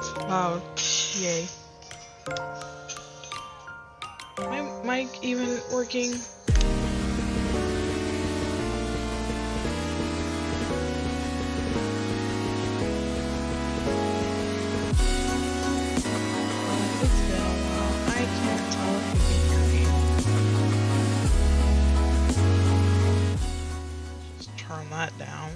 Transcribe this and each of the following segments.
It's loud. Yay. My mic even working? It's been a while. I can't tell if you can hear me. Just turn that down.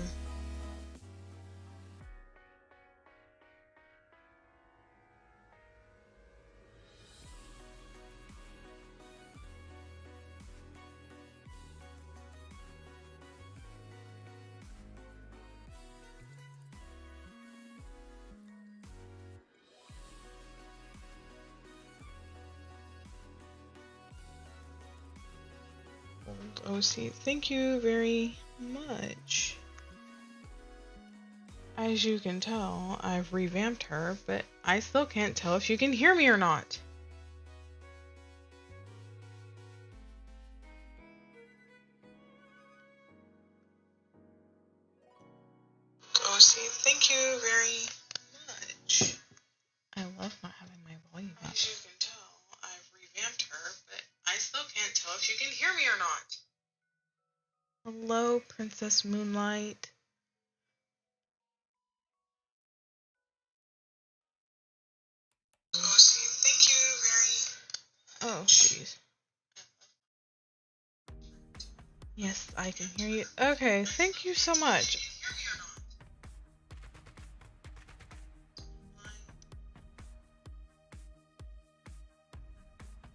OC, thank you very much. As you can tell, I've revamped her, but I still can't tell if you can hear me or not. OC, thank you very much. I love not having my volume up. As you can tell, I've revamped her, but I still can't tell if you can hear me or not. Hello, Princess Moonlight. OC, thank you very much. Oh, jeez. Yes, I can hear you. Okay, thank you so much.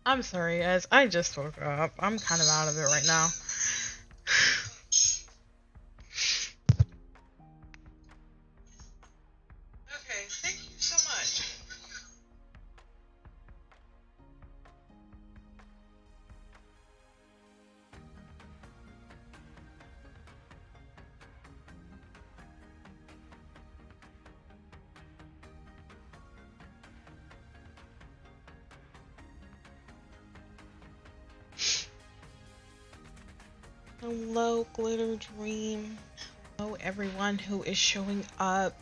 I'm sorry, guys. I just woke up. I'm kind of out of it right now. Okay, thank you so much. Hello, Glitter Dream. Hello, everyone who is showing up.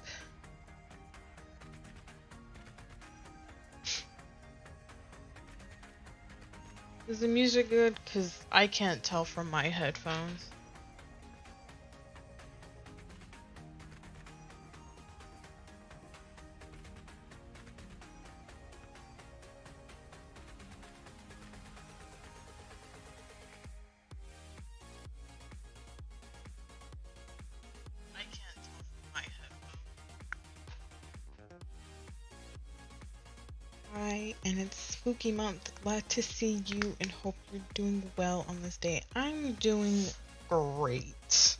Is the music good? Because I can't tell from my headphones. I can't tell from my headphones. Hi, and it's spooky month. Glad to see you and hope you're doing well on this day. I'm doing great.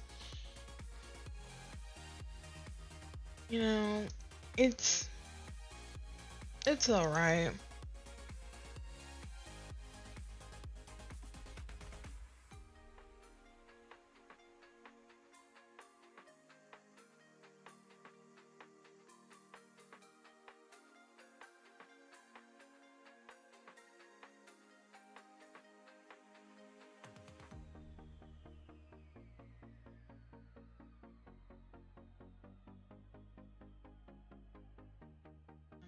You know, it's alright.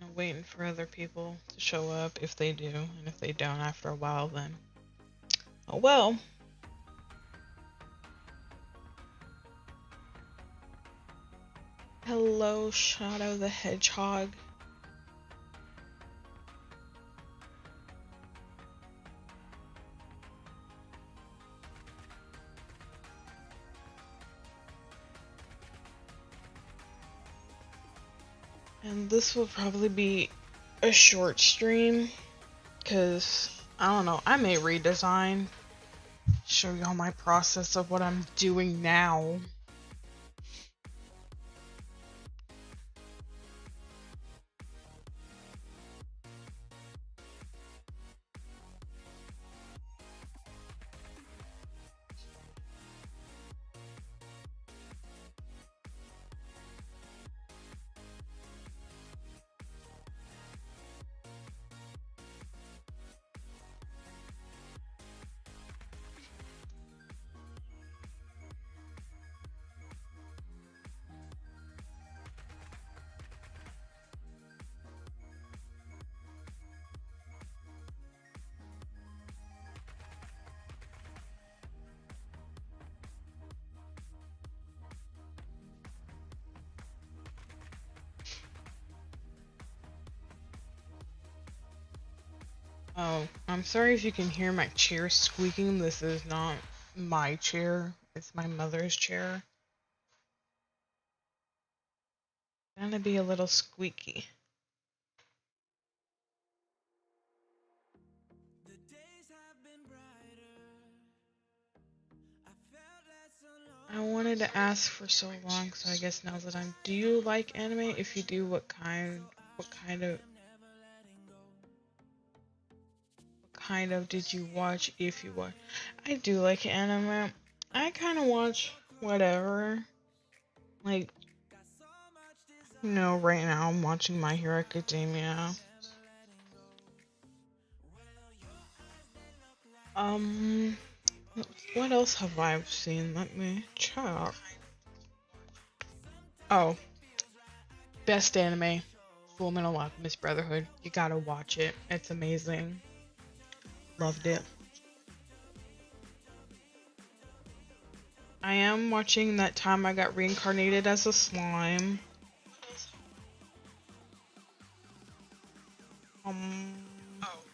I'm waiting for other people to show up if they do, and if they don't after a while, then oh well. Hello, Shadow the Hedgehog. And this will probably be a short stream, because, I don't know, I may redesign, show y'all my process of what I'm doing now. Oh, I'm sorry if you can hear my chair squeaking. This is not my chair. It's my mother's chair. It's gonna be a little squeaky. I wanted to ask for so long, so I guess now's the time. Do you like anime? If you do, what kind of did you watch? If you watch, I do like anime. I kind of watch whatever. Like, right now I'm watching My Hero Academia. What else have I seen? Let me check. Oh, best anime, Fullmetal Alchemist Brotherhood. You gotta watch it. It's amazing. Loved it. I am watching That Time I Got Reincarnated as a Slime.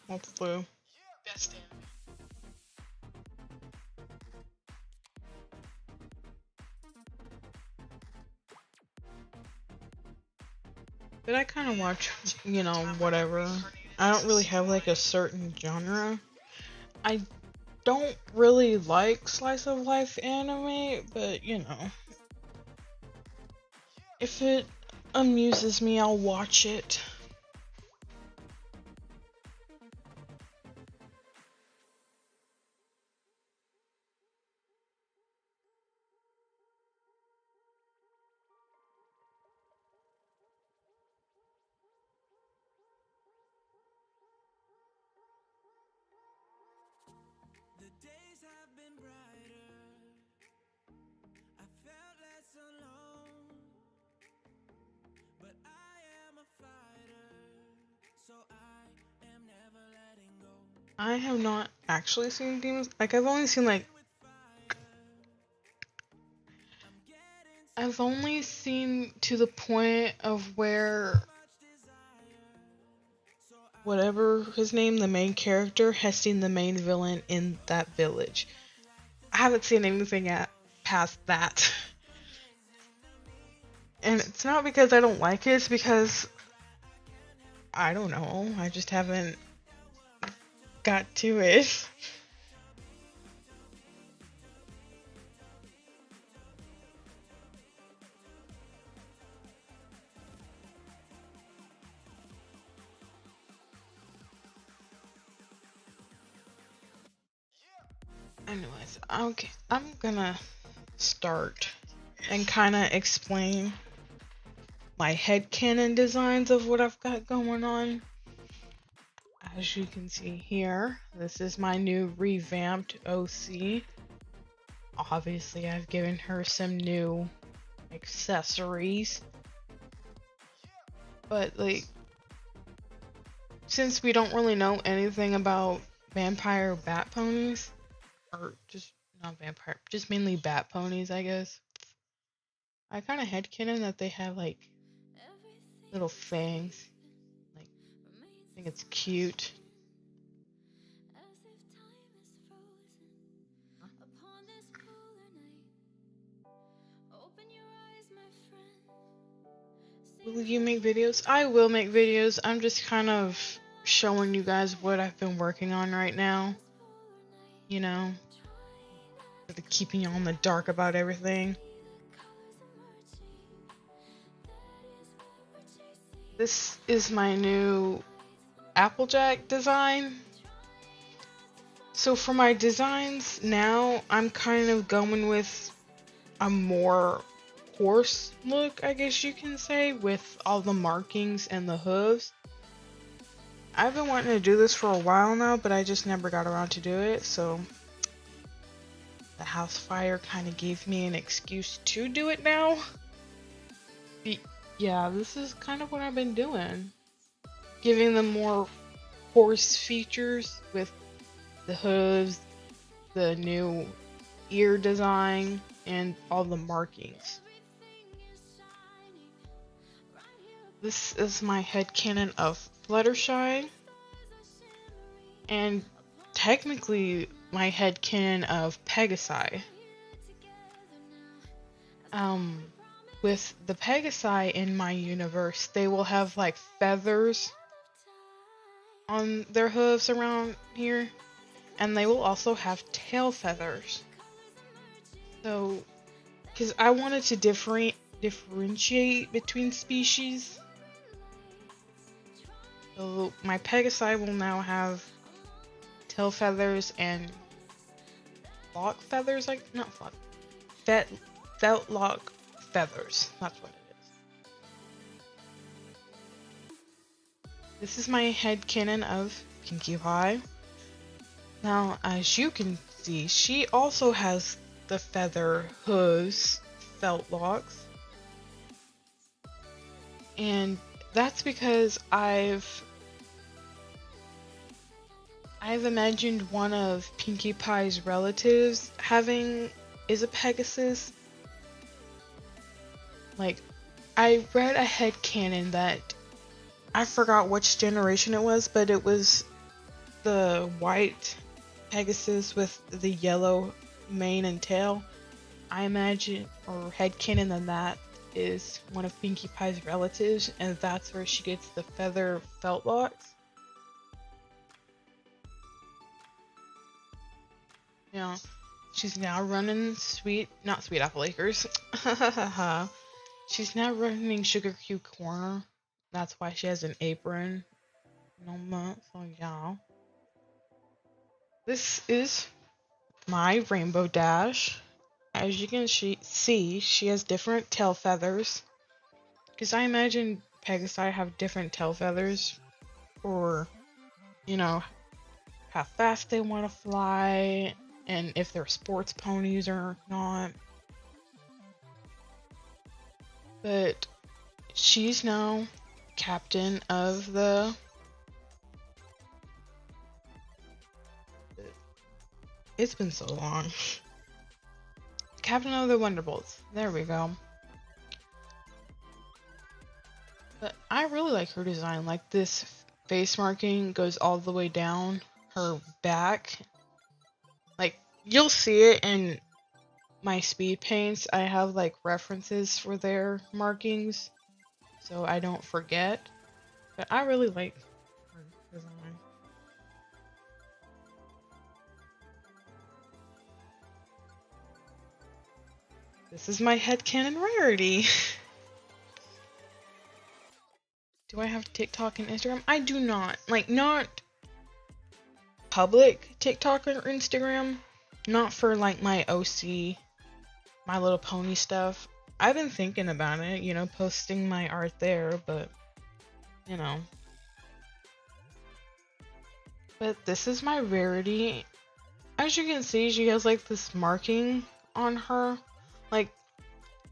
What's the best anime? But I kind of watch, whatever. I don't really have like a certain genre. I don't really like slice of life anime, but if it amuses me, I'll watch it. I have not actually seen Demons. Like, I've only seen to the point of where whatever his name, the main character, has seen the main villain in that village. I haven't seen anything past that. And it's not because I don't like it, it's because I don't know. I just haven't got to it. Anyways, okay, I'm gonna start and kind of explain my headcanon designs of what I've got going on. As you can see here, this is my new revamped OC. Obviously, I've given her some new accessories. But, like, since we don't really know anything about vampire bat ponies, or just not vampire, just mainly bat ponies, I guess, I kind of headcanon that they have, like, little fangs. Like, I think it's cute. Will you make videos? I will make videos. I'm just kind of showing you guys what I've been working on right now. Keeping you on the dark about everything. This is my new Applejack design. So for my designs now, I'm kind of going with a more horse look, I guess you can say, with all the markings and the hooves. I've been wanting to do this for a while now, but I just never got around to do it, so the house fire kind of gave me an excuse to do it now. Yeah, this is kind of what I've been doing. Giving them more horse features with the hooves, the new ear design, and all the markings. This is my headcanon of Fluttershy. And technically, my headcanon of Pegasi. With the Pegasi in my universe, they will have like feathers on their hooves around here, and they will also have tail feathers. So, because I wanted to differentiate between species, so my Pegasi will now have tail feathers and lock feathers, like not flock, felt lock feathers. That's what it is. This is my headcanon of Pinkie Pie. Now, as you can see, she also has the feather hooves, felt locks. And that's because I've imagined one of Pinkie Pie's relatives is a Pegasus. Like, I read a headcanon that I forgot which generation it was, but it was the white Pegasus with the yellow mane and tail. I imagine, or headcanon, that is one of Pinkie Pie's relatives, and that's where she gets the feather felt locks. Yeah, she's now running not Sweet Apple Acres. She's now running Sugar Cube Corner. That's why she has an apron. So yeah. This is my Rainbow Dash. As you can see, she has different tail feathers. Because I imagine Pegasi have different tail feathers. Or, how fast they want to fly. And if they're sports ponies or not. But she's now captain of the... It's been so long. Captain of the Wonderbolts. There we go. But I really like her design. Like, this face marking goes all the way down her back. Like, you'll see it in my speed paints. I have like references for their markings, so I don't forget. But I really like her design. This is my headcanon rarity. Do I have TikTok and Instagram? I do not. Like, not public TikTok or Instagram. Not for like my OC, My Little Pony stuff. I've been thinking about it, posting my art there, but, But this is my rarity. As you can see, she has like this marking on her. Like,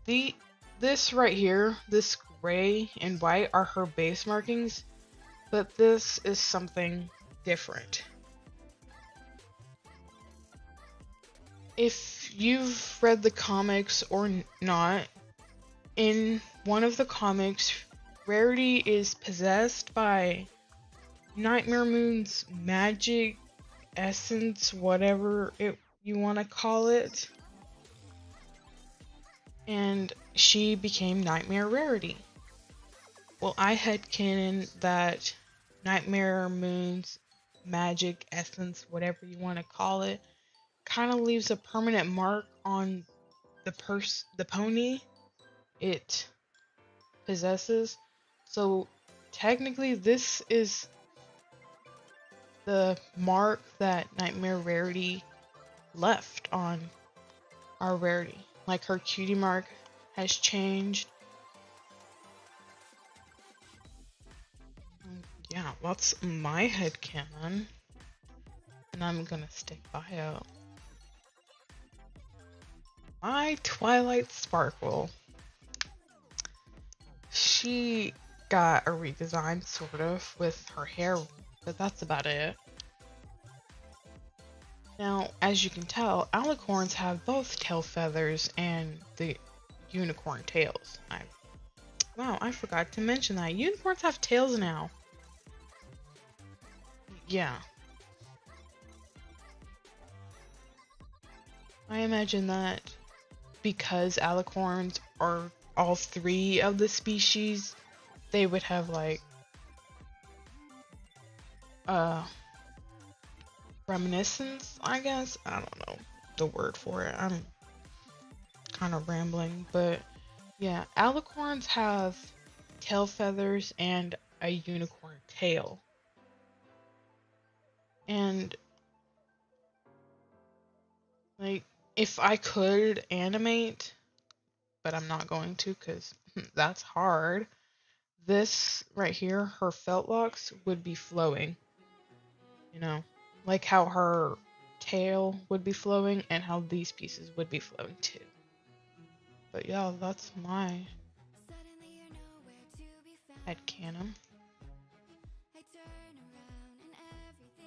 this right here, this gray and white are her base markings, but this is something different. If you've read the comics or not, in one of the comics, Rarity is possessed by Nightmare Moon's magic essence, whatever you want to call it. And she became Nightmare Rarity. Well, I headcanon that Nightmare Moon's magic essence, whatever you want to call it, kind of leaves a permanent mark on the pony it possesses. So technically, this is the mark that Nightmare Rarity left on our Rarity. Like, her cutie mark has changed. Yeah, that's my headcanon. And I'm gonna stick by it. My Twilight Sparkle. She got a redesign, sort of, with her hair, but that's about it. Now, as you can tell, alicorns have both tail feathers and the unicorn tails. Wow, I forgot to mention that. Unicorns have tails now. Yeah. I imagine that because alicorns are all three of the species, they would have like reminiscence, I guess. I don't know the word for it. I'm kind of rambling, but yeah, alicorns have tail feathers and a unicorn tail. And like if I could animate, but I'm not going to because that's hard. This right here, her felt locks would be flowing, you know, like how her tail would be flowing and how these pieces would be flowing too. But yeah, that's my headcanon.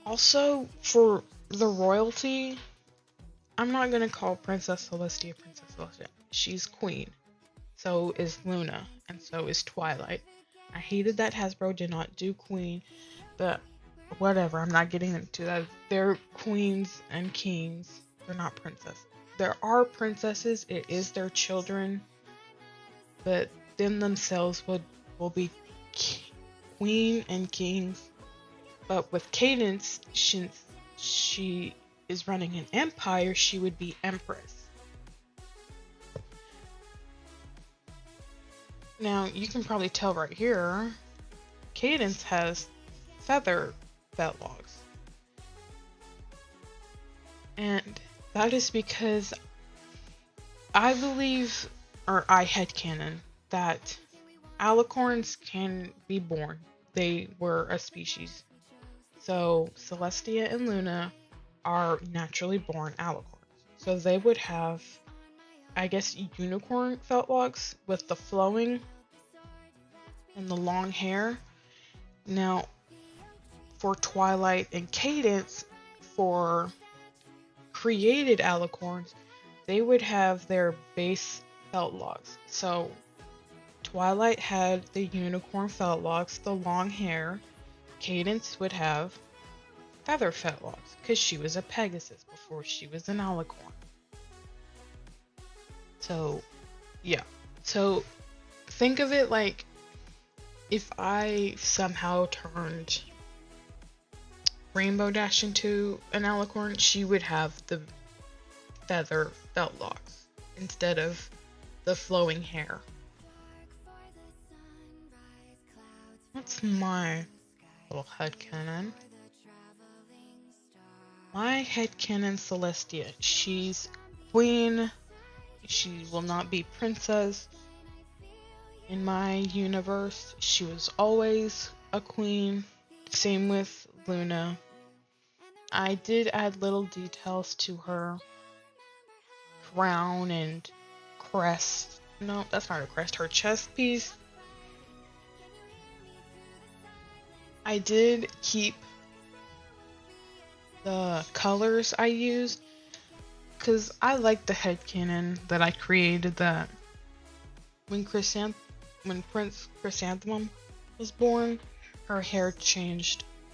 Also, for the royalty, I'm not gonna call Princess Celestia Princess Celestia. She's queen. So is Luna, and so is Twilight. I hated that Hasbro did not do queen, but whatever, I'm not getting into that. They're queens and kings. They're not princesses. There are princesses, it is their children, but them themselves will be queen and kings. But with Cadence, since she is running an empire, she would be empress. Now, you can probably tell right here, Cadence has feather felt locks. And that is because I believe, or I headcanon, that alicorns can be born. They were a species. So Celestia and Luna are naturally born alicorns. So they would have, I guess, unicorn felt locks with the flowing and the long hair. Now, for Twilight and Cadence, for created alicorns, they would have their base felt locks. So Twilight had the unicorn felt locks, the long hair. Cadence would have feather felt locks because she was a Pegasus before she was an alicorn. So yeah, so think of it like if I somehow turned Rainbow Dash into an alicorn, she would have the feather felt locks instead of the flowing hair. That's my little headcanon. My headcanon Celestia. She's queen. She will not be princess. In my universe, she was always a queen. Same with Luna. I did add little details to her crown and crest. No, that's not her crest, her chest piece. I did keep the colors I used because I like the headcanon that I created that when Prince Chrysanthemum was born, her hair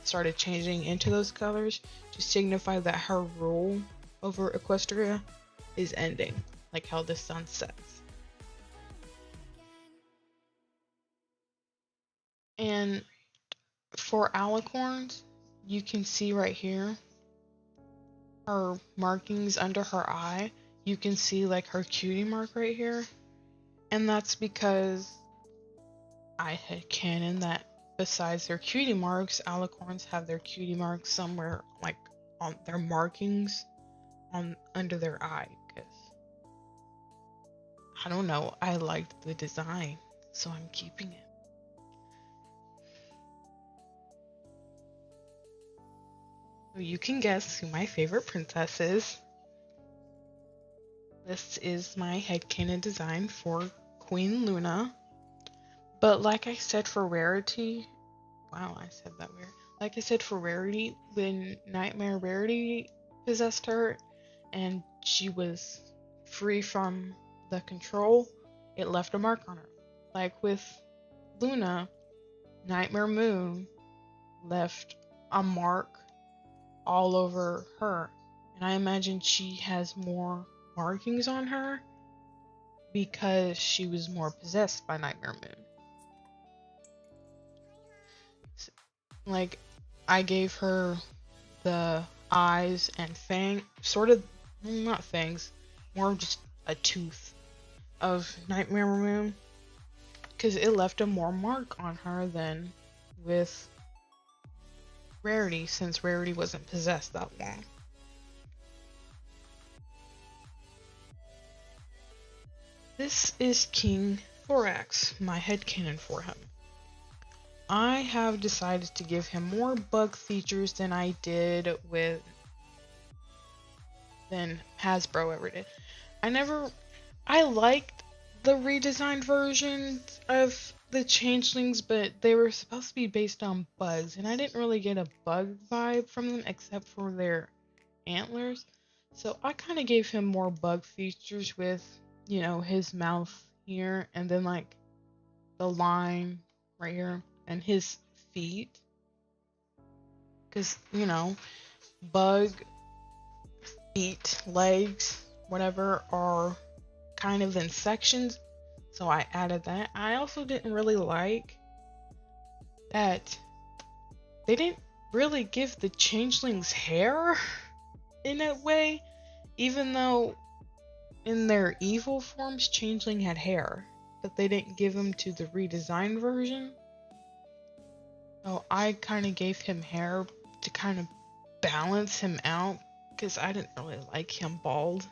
started changing into those colors to signify that her rule over Equestria is ending, like how the sun sets. And for alicorns, you can see right here her markings under her eye. You can see like her cutie mark right here. And that's because I headcanon that besides their cutie marks, alicorns have their cutie marks somewhere like on their markings on under their eye. Because I don't know, I liked the design, so I'm keeping it. So you can guess who my favorite princess is. This is my headcanon design for Queen Luna. But like I said for rarity, wow, I said that weird. Like I said for rarity, when Nightmare Rarity possessed her and she was free from the control, it left a mark on her. Like with Luna, Nightmare Moon left a mark all over her. And I imagine she has more markings on her because she was more possessed by Nightmare Moon. Like, I gave her the eyes and fang, sort of, not fangs, more just a tooth of Nightmare Moon, because it left a more mark on her than with Rarity, since Rarity wasn't possessed that long. This is King Thorax, my headcanon for him. I have decided to give him more bug features than Hasbro ever did. I liked the redesigned versions of the changelings, but they were supposed to be based on bugs, and I didn't really get a bug vibe from them except for their antlers. So I kind of gave him more bug features with, you know, his mouth here, and then like the line right here, and his feet. Because, you know, bug, feet, legs, whatever, are kind of in sections. So I added that. I also didn't really like that they didn't really give the changelings hair in a way, even though in their evil forms, changeling had hair, but they didn't give them to the redesigned version. So I kind of gave him hair to kind of balance him out, because I didn't really like him bald.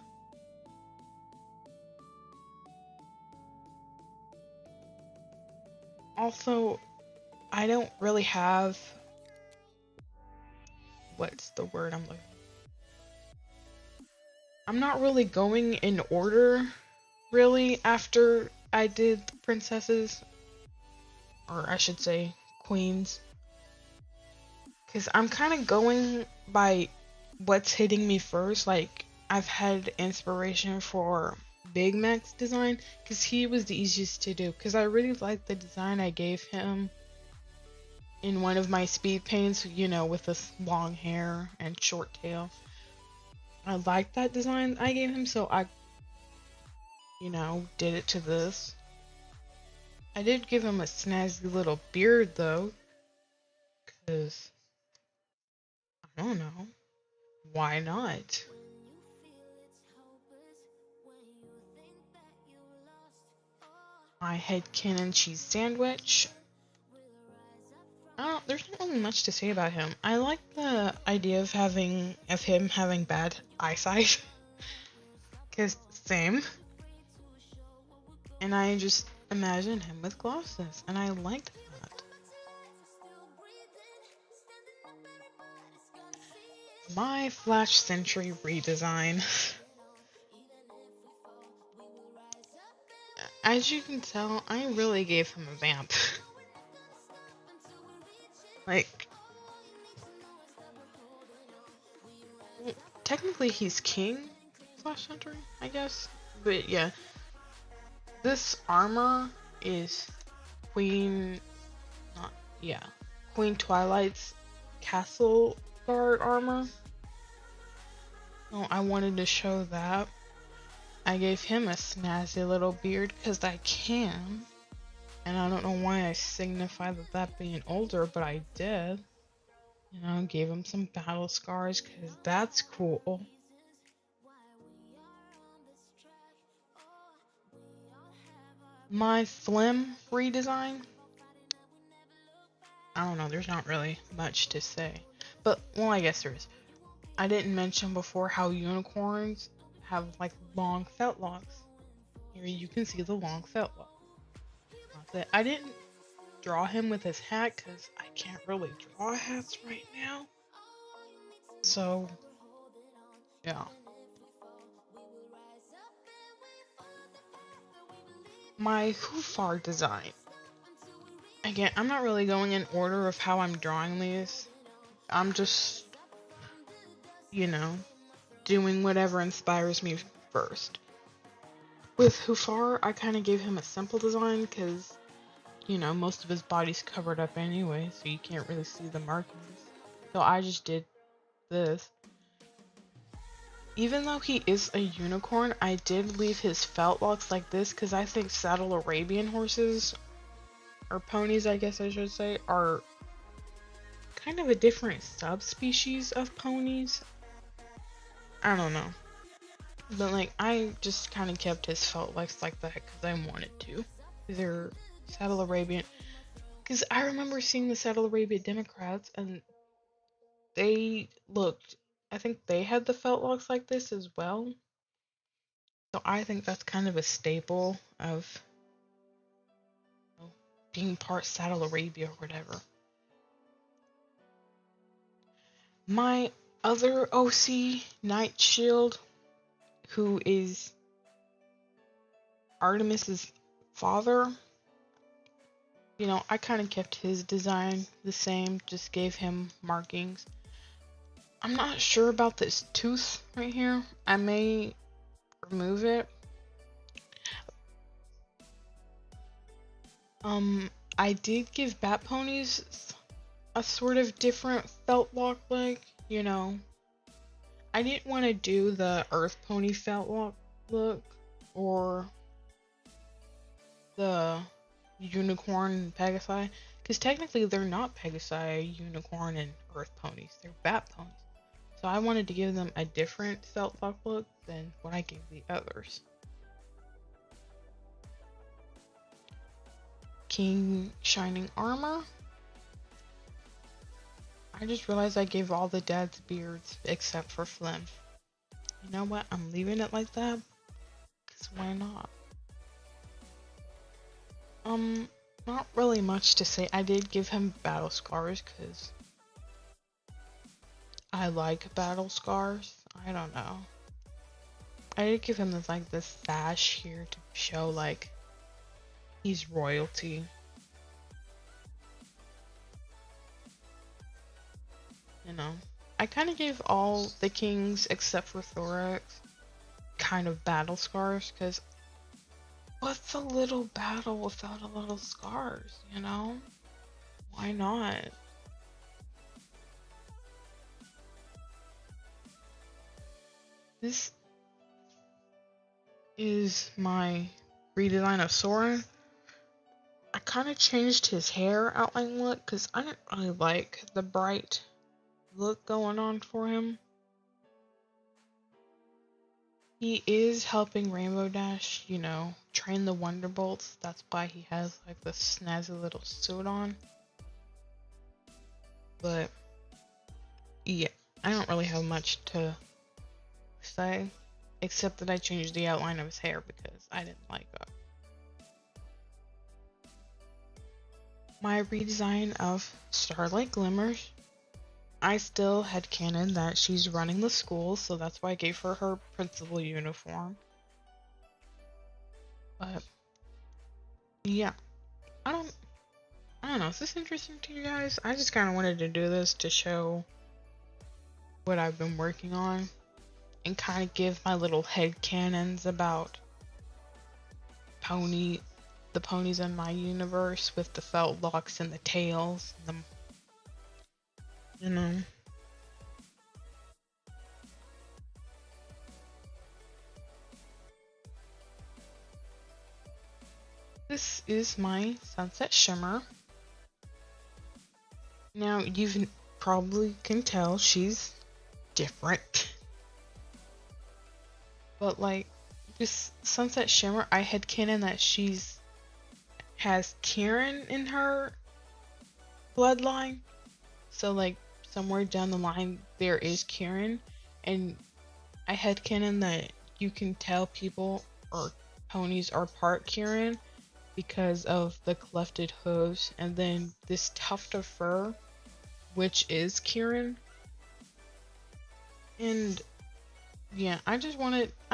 Also, I don't really have, what's the word I'm looking for? I'm not really going in order, really, after I did the princesses, or I should say queens, because I'm kind of going by what's hitting me first. Like, I've had inspiration for Big Mac's design because he was the easiest to do, because I really liked the design I gave him in one of my speed paints, you know, with this long hair and short tail. I liked that design I gave him, so I, you know, did it to this. I did give him a snazzy little beard though, because I don't know, why not? My headcanon cheese sandwich. There's not really much to say about him. I like the idea of him having bad eyesight, cause same. And I just imagine him with glasses, and I liked that. My Flash Sentry redesign. As you can tell, I really gave him a vamp. Like, technically he's King Flash Sentry, I guess. But yeah, this armor is Queen Twilight's castle guard armor. Oh, I wanted to show that. I gave him a snazzy little beard because I can. And I don't know why I signify that being older, but I did. You know, gave him some battle scars because that's cool. My Flim redesign. I don't know, there's not really much to say. But, well, I guess there is. I didn't mention before how unicorns have, like, long felt locks. Here you can see the long felt lock. That's it. I didn't draw him with his hat because I can't really draw hats right now. So, yeah. My Hufar design. Again, I'm not really going in order of how I'm drawing these. I'm just, you know, doing whatever inspires me first. With Hufar, I kind of gave him a simple design because, you know, most of his body's covered up anyway, so you can't really see the markings. So I just did this. even though he is a unicorn, I did leave his felt locks like this because I think saddle Arabian horses, or ponies I guess I should say, are kind of a different subspecies of ponies. I don't know. But like, I just kind of kept his felt locks like that because I wanted to. They're saddle Arabian. Because I remember seeing the saddle Arabian Democrats and they looked, I think they had the felt locks like this as well. So I think that's kind of a staple of, you know, being part saddle Arabia or whatever. My other OC Knight Shield, who is Artemis's father, you know, I kind of kept his design the same, just gave him markings. I'm not sure about this tooth right here. I may remove it. I did give Bat Ponies a sort of different felt lock leg, you know. I didn't want to do the Earth Pony felt lock look or the Unicorn Pegasi, because technically they're not Pegasi, Unicorn, and Earth Ponies. They're Bat Ponies. So I wanted to give them a different felt lock look than what I gave the others. King Shining Armor. I just realized I gave all the dads beards except for Flim. You know what? I'm leaving it like that. Because why not? Not really much to say. I did give him battle scars because I like battle scars. I don't know. I did give him this like this sash here to show like he's royalty. You know, I kind of gave all the kings except for Thorax kind of battle scars because what's a little battle without a little scars, you know? Why not? This is my redesign of Sora. I kind of changed his hair outline look because I didn't really like the bright look going on for him. He is helping Rainbow Dash, you know, train the Wonderbolts. That's why he has like this snazzy little suit on. But yeah, I don't really have much to say except that I changed the outline of his hair because I didn't like it. My redesign of Starlight Glimmers. I still headcanon that she's running the school, so that's why I gave her her principal uniform. But yeah, I don't know. Is this interesting to you guys? I just kind of wanted to do this to show what I've been working on and kind of give my little headcanons about the ponies in my universe with the felt locks and the tails, and the, you know. This is my Sunset Shimmer. Now, you probably can tell she's different. But like, this Sunset Shimmer, I headcanon that has Kieran in her bloodline. So like, somewhere down the line, there is Kieran. And I headcanon that you can tell people or ponies are part Kieran because of the clefted hooves and then this tuft of fur, which is Kieran. And yeah, I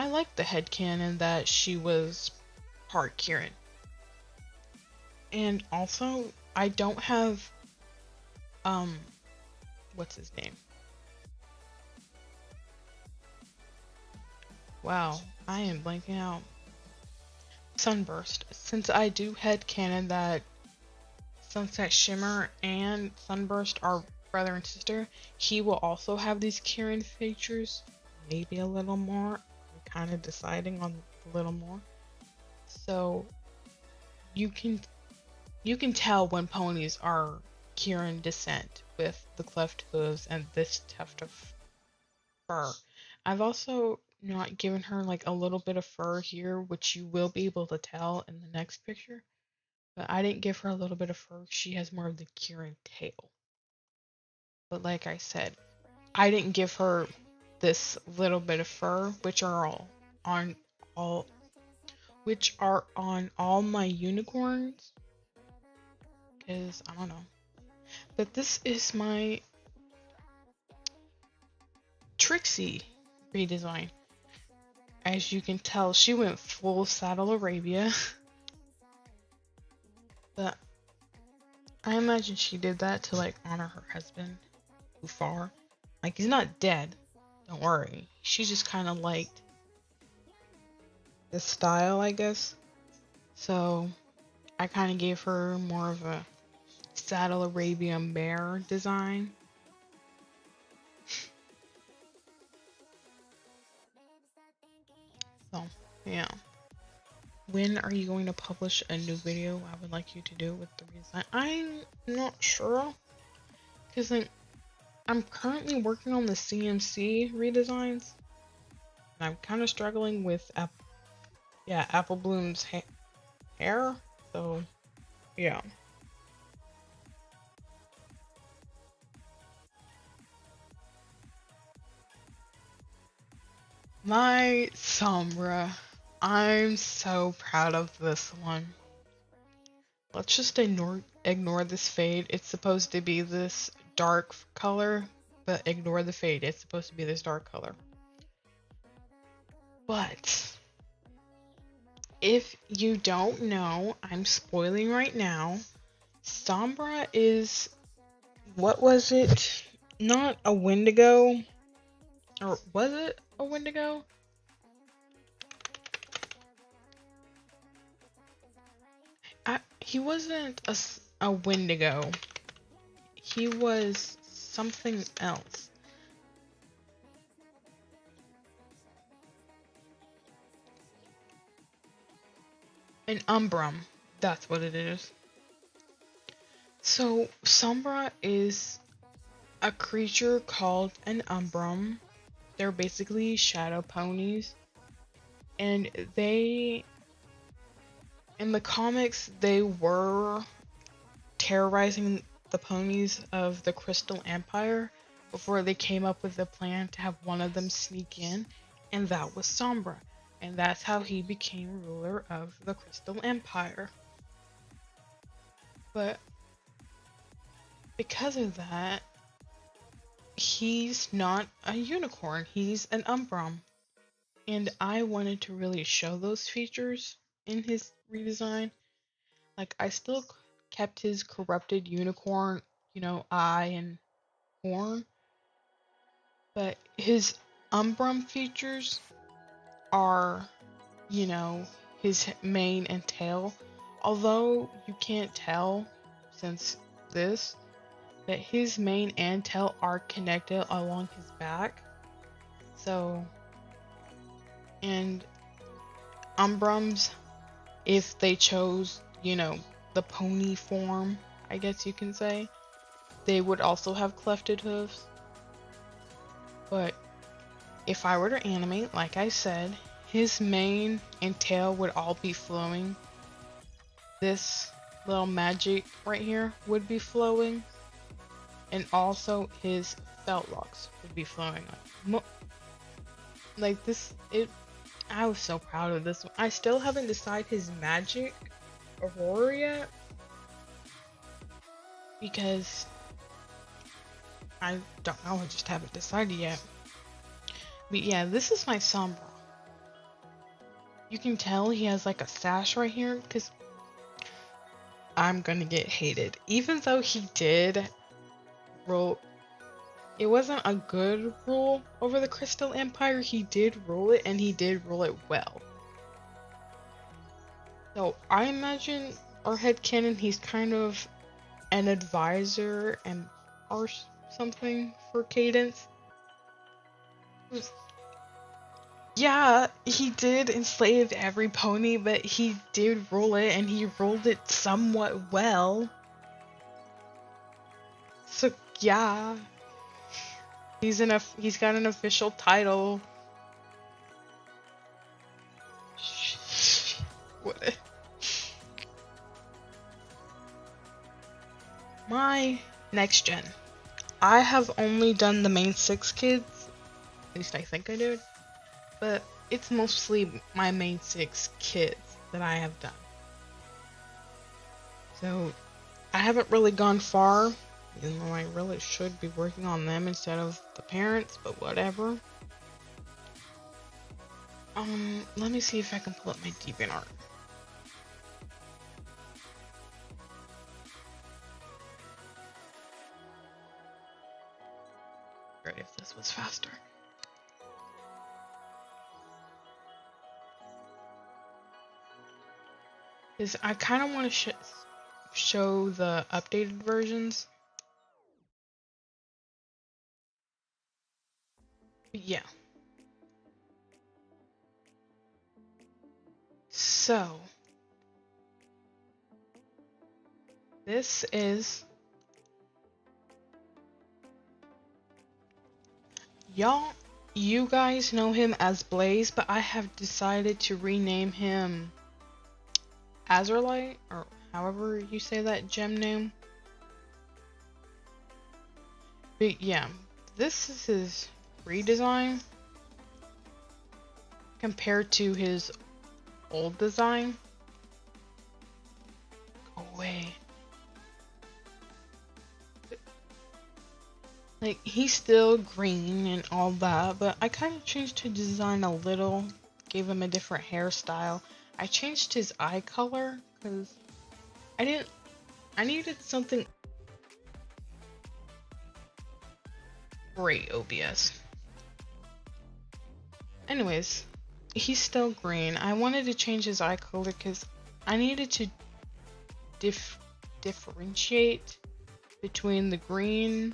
like the headcanon that she was part Kieran. And also, I don't have, what's his name? Wow, I am blanking out. Sunburst. Since I do headcanon that Sunset Shimmer and Sunburst are brother and sister, he will also have these Kieran features. maybe a little more. I'm kind of deciding on a little more. So you can tell when ponies are Kieran descent with the cleft hooves and this tuft of fur. I've also not given her like a little bit of fur here, which you will be able to tell in the next picture. But I didn't give her a little bit of fur. She has more of the Kieran tail. But like I said, I didn't give her this little bit of fur, which are on all my unicorns. Because I don't know. But this is my Trixie redesign. As you can tell, she went full Saddle Arabia. But I imagine she did that to like honor her husband, Ufar. Like, he's not dead. Don't worry. She just kind of liked the style, I guess. So I kind of gave her more of a Saddle Arabian bear design. So, yeah. When are you going to publish a new video? I would like you to do with the redesign. I'm not sure. Because I'm currently working on the CMC redesigns. And I'm kind of struggling with Apple Bloom's hair. So, yeah. My Sombra. I'm so proud of this one. Let's just ignore this fade. It's supposed to be this dark color, but ignore the fade. It's supposed to be this dark color. But if you don't know, I'm spoiling right now. Sombra is, what was it? Not a Wendigo, or was it a Wendigo? He wasn't a Wendigo. He was something else. An Umbrum. That's what it is. So, Sombra is a creature called an Umbrum. They're basically shadow ponies. And in the comics, they were terrorizing the ponies of the Crystal Empire before they came up with a plan to have one of them sneak in, and that was Sombra. And that's how he became ruler of the Crystal Empire. But because of that, he's not a unicorn, he's an Umbrum. And I wanted to really show those features in his redesign. Like, I still kept his corrupted unicorn, eye and horn. But his Umbrum features are, his mane and tail. Although you can't tell since this, that his mane and tail are connected along his back. So, and Umbrums, if they chose, the pony form, I guess you can say, they would also have clefted hooves. But if I were to animate, like I said, his mane and tail would all be flowing. This little magic right here would be flowing. And also his felt locks would be flowing. Like this, I was so proud of this one. I still haven't decided his magic aurora yet. Because I don't know, I just haven't decided yet. But yeah, this is my Sombra. You can tell he has like a sash right here, because I'm gonna get hated. Even though he did rule, it wasn't a good rule over the Crystal Empire, he did rule it, and he did rule it well. So I imagine our headcanon, he's kind of an advisor or something for Cadence. Yeah, he did enslave every pony, but he did rule it, and he ruled it somewhat well. So yeah, he's got an official title. What? My next gen. I have only done the main 6 kids. At least I think I did. But it's mostly my main 6 kids that I have done. So I haven't really gone far, even though I really should be working on them instead of the parents, but whatever. Let me see if I can pull up my DeviantArt. Great if this was faster. Because I kind of want to show the updated versions. But yeah. So, this is you guys know him as Blaze, but I have decided to rename him Azurlight, or however you say that gem name. But yeah, this is his redesign compared to his old design. Go away. Like, he's still green and all that, but I kind of changed his design a little, gave him a different hairstyle. I changed his eye color because I needed something. Great OBS. Anyways, he's still green. I wanted to change his eye color because I needed to differentiate between the green,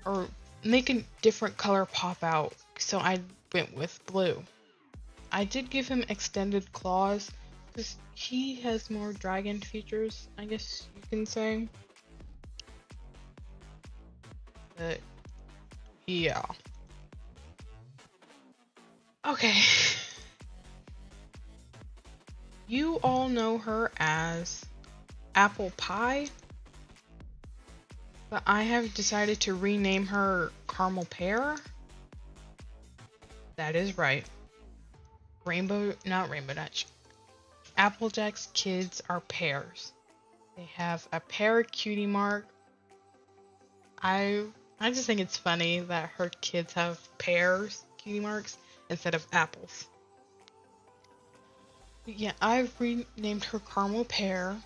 or make a different color pop out, so I went with blue. I did give him extended claws because he has more dragon features, I guess you can say. But yeah. Okay. You all know her as Apple Pie, but I have decided to rename her Caramel Pear. That is right. Not Rainbow Dash. Applejack's kids are pears. They have a pear cutie mark. I just think it's funny that her kids have pears cutie marks instead of apples. But yeah, I've renamed her Caramel Pear,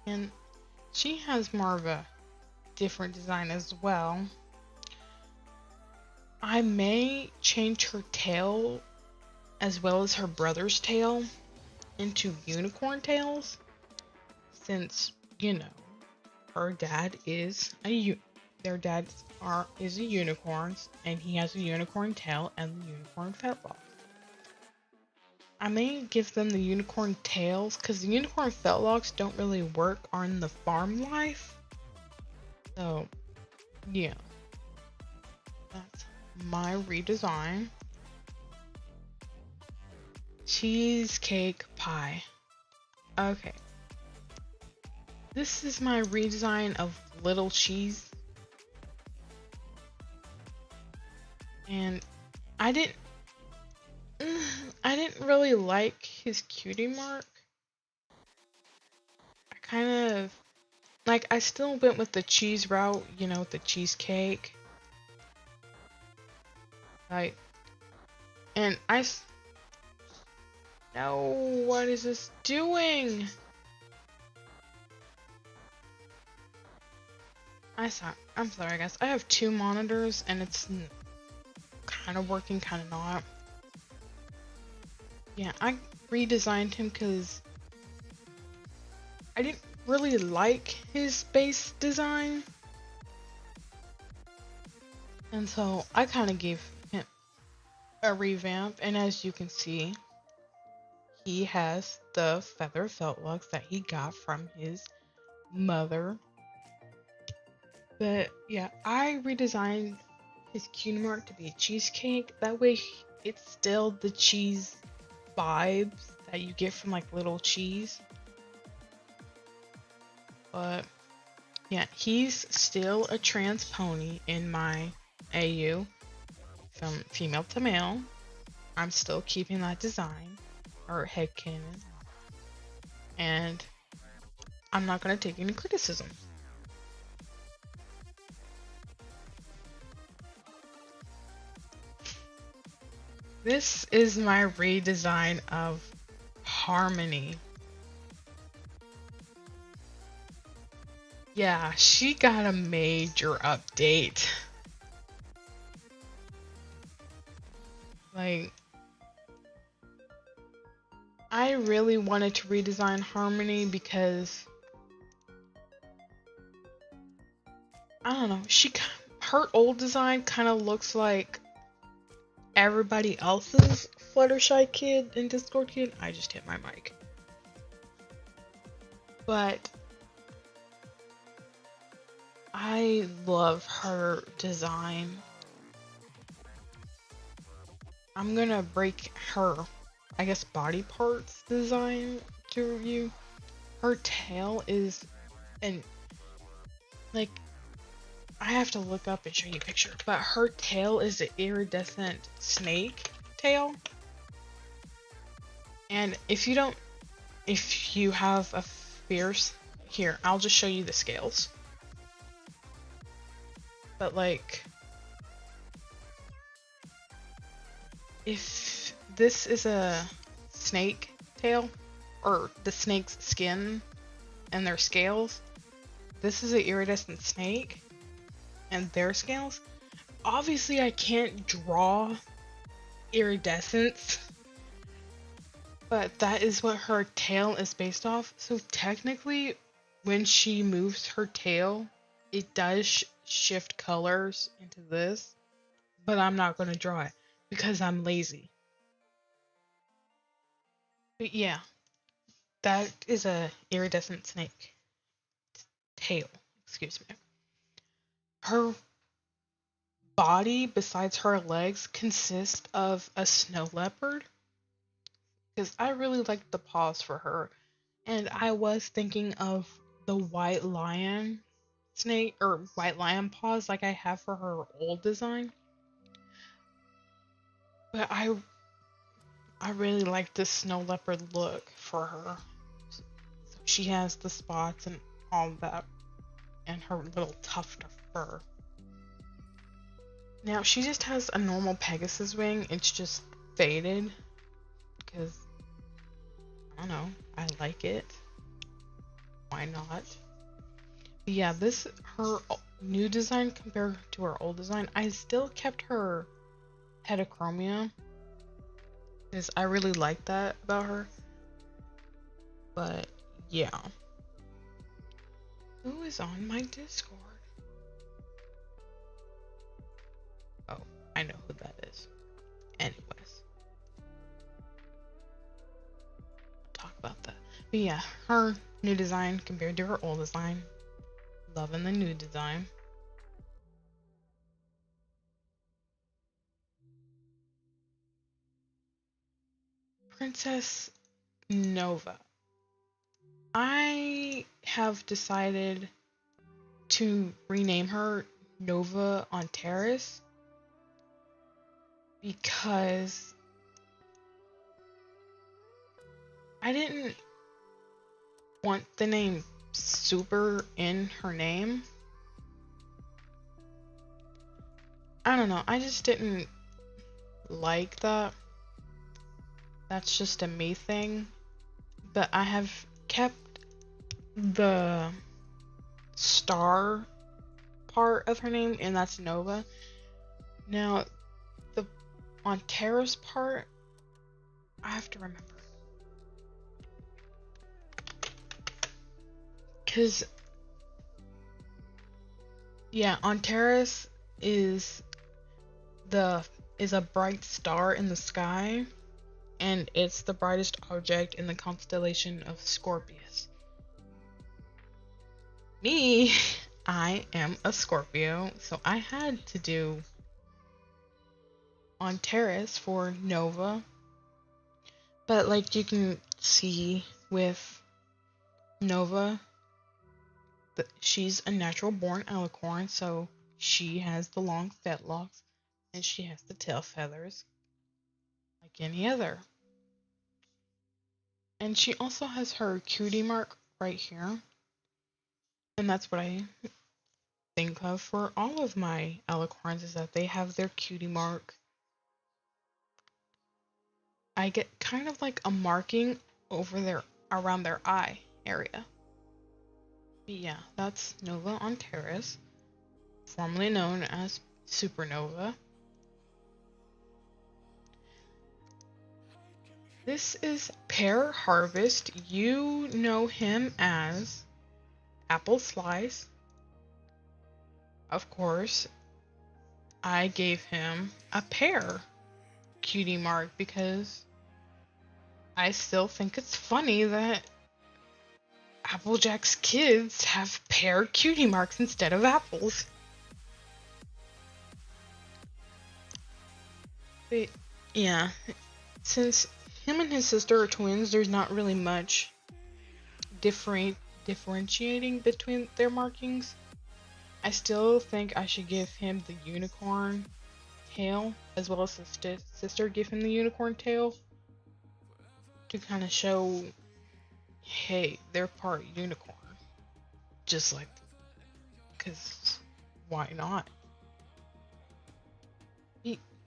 and she has more of a different design as well. I may change her tail as well as her brother's tail into unicorn tails, since, you know, her dad is their dad is a unicorn, and he has a unicorn tail and unicorn fetlocks. I may give them the unicorn tails because the unicorn fetlocks don't really work on the farm life. So yeah, that's my redesign. Cheesecake pie. Okay. This is my redesign of Little Cheese. And I didn't really like his cutie mark. I kind of like, I still went with the cheese route, you know, the cheesecake. Like, and no, what is this doing? I'm sorry guys, I have 2 monitors and it's kind of working, kind of not. Yeah, I redesigned him because I didn't really like his base design, and so I kind of gave him a revamp, and as you can see, he has the feather felt locks that he got from his mother. But yeah, I redesigned his cutie mark to be a cheesecake. That way it's still the cheese vibes that you get from like little cheese. But yeah, he's still a trans pony in my AU from female to male. I'm still keeping that design or headcanon. And I'm not going to take any criticism. This is my redesign of Harmony. Yeah, she got a major update. Like, I really wanted to redesign Harmony because I don't know, her old design kind of looks like everybody else's Fluttershy kid and Discord kid. I just hit my mic. But I love her design. I'm gonna break her, I guess, body parts design to review. Her tail is like, I have to look up and show you a picture, but her tail is an iridescent snake tail. And if you have a fierce, here, I'll just show you the scales. But like, if this is a snake tail, or the snake's skin and their scales, this is an iridescent snake and their scales. Obviously I can't draw iridescence, but that is what her tail is based off. So technically, when she moves her tail, it does shift colors into this, but I'm not going to draw it because I'm lazy. But yeah, that is a iridescent snake tail, excuse me. Her body, besides her legs, consists of a snow leopard, because I really like the paws for her, and I was thinking of the white lion snake or white lion paws like I have for her old design. But I really like this snow leopard look for her. So she has the spots and all that, and her little tuft of fur. Now she just has a normal Pegasus wing. It's just faded because I don't know, I like it. Why not? But yeah, her new design compared to her old design, I still kept her heterochromia because I really like that about her. But yeah, who is on my Discord? Oh, I know who that is. Anyways, I'll talk about that. But yeah, her new design compared to her old design. Loving the new design. Princess Nova. I have decided to rename her Nova on Terrace because I didn't want the name Super in her name. I don't know, I just didn't like that. That's just a me thing. But I have kept the star part of her name, and that's Nova. Now, the on Terra's part, I have to remember. Because, yeah, on Terrace is the is a bright star in the sky, and it's the brightest object in the constellation of Scorpius. Me, I am a Scorpio, so I had to do on Terrace for Nova. But like you can see with Nova, she's a natural born alicorn, so she has the long fetlocks and she has the tail feathers like any other. And she also has her cutie mark right here. And that's what I think of for all of my alicorns, is that they have their cutie mark. I get kind of like a marking over there around their eye area. But yeah, that's Nova on Terrace, formerly known as Supernova. This is Pear Harvest. You know him as Apple Slice. Of course, I gave him a pear cutie mark because I still think it's funny that Applejack's kids have pear cutie marks instead of apples. But yeah, since him and his sister are twins, there's not really much differentiating between their markings. I still think I should give him the unicorn tail, as well as his sister give him the unicorn tail, to kind of show, hey, they're part unicorn. Just like, because why not?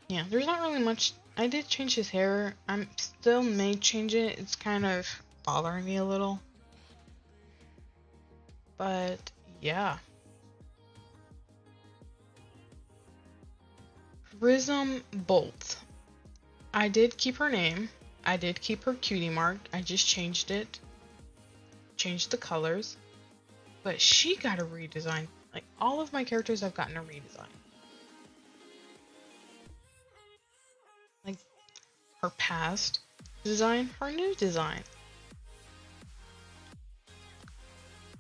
Yeah, there's not really much. I did change his hair. I'm still may change it. It's kind of bothering me a little. But yeah. Prism Bolt. I did keep her name. I did keep her cutie mark. I just changed it. Changed the colors. But she got a redesign. Like, all of my characters have gotten a redesign. Like, her past design, her new design.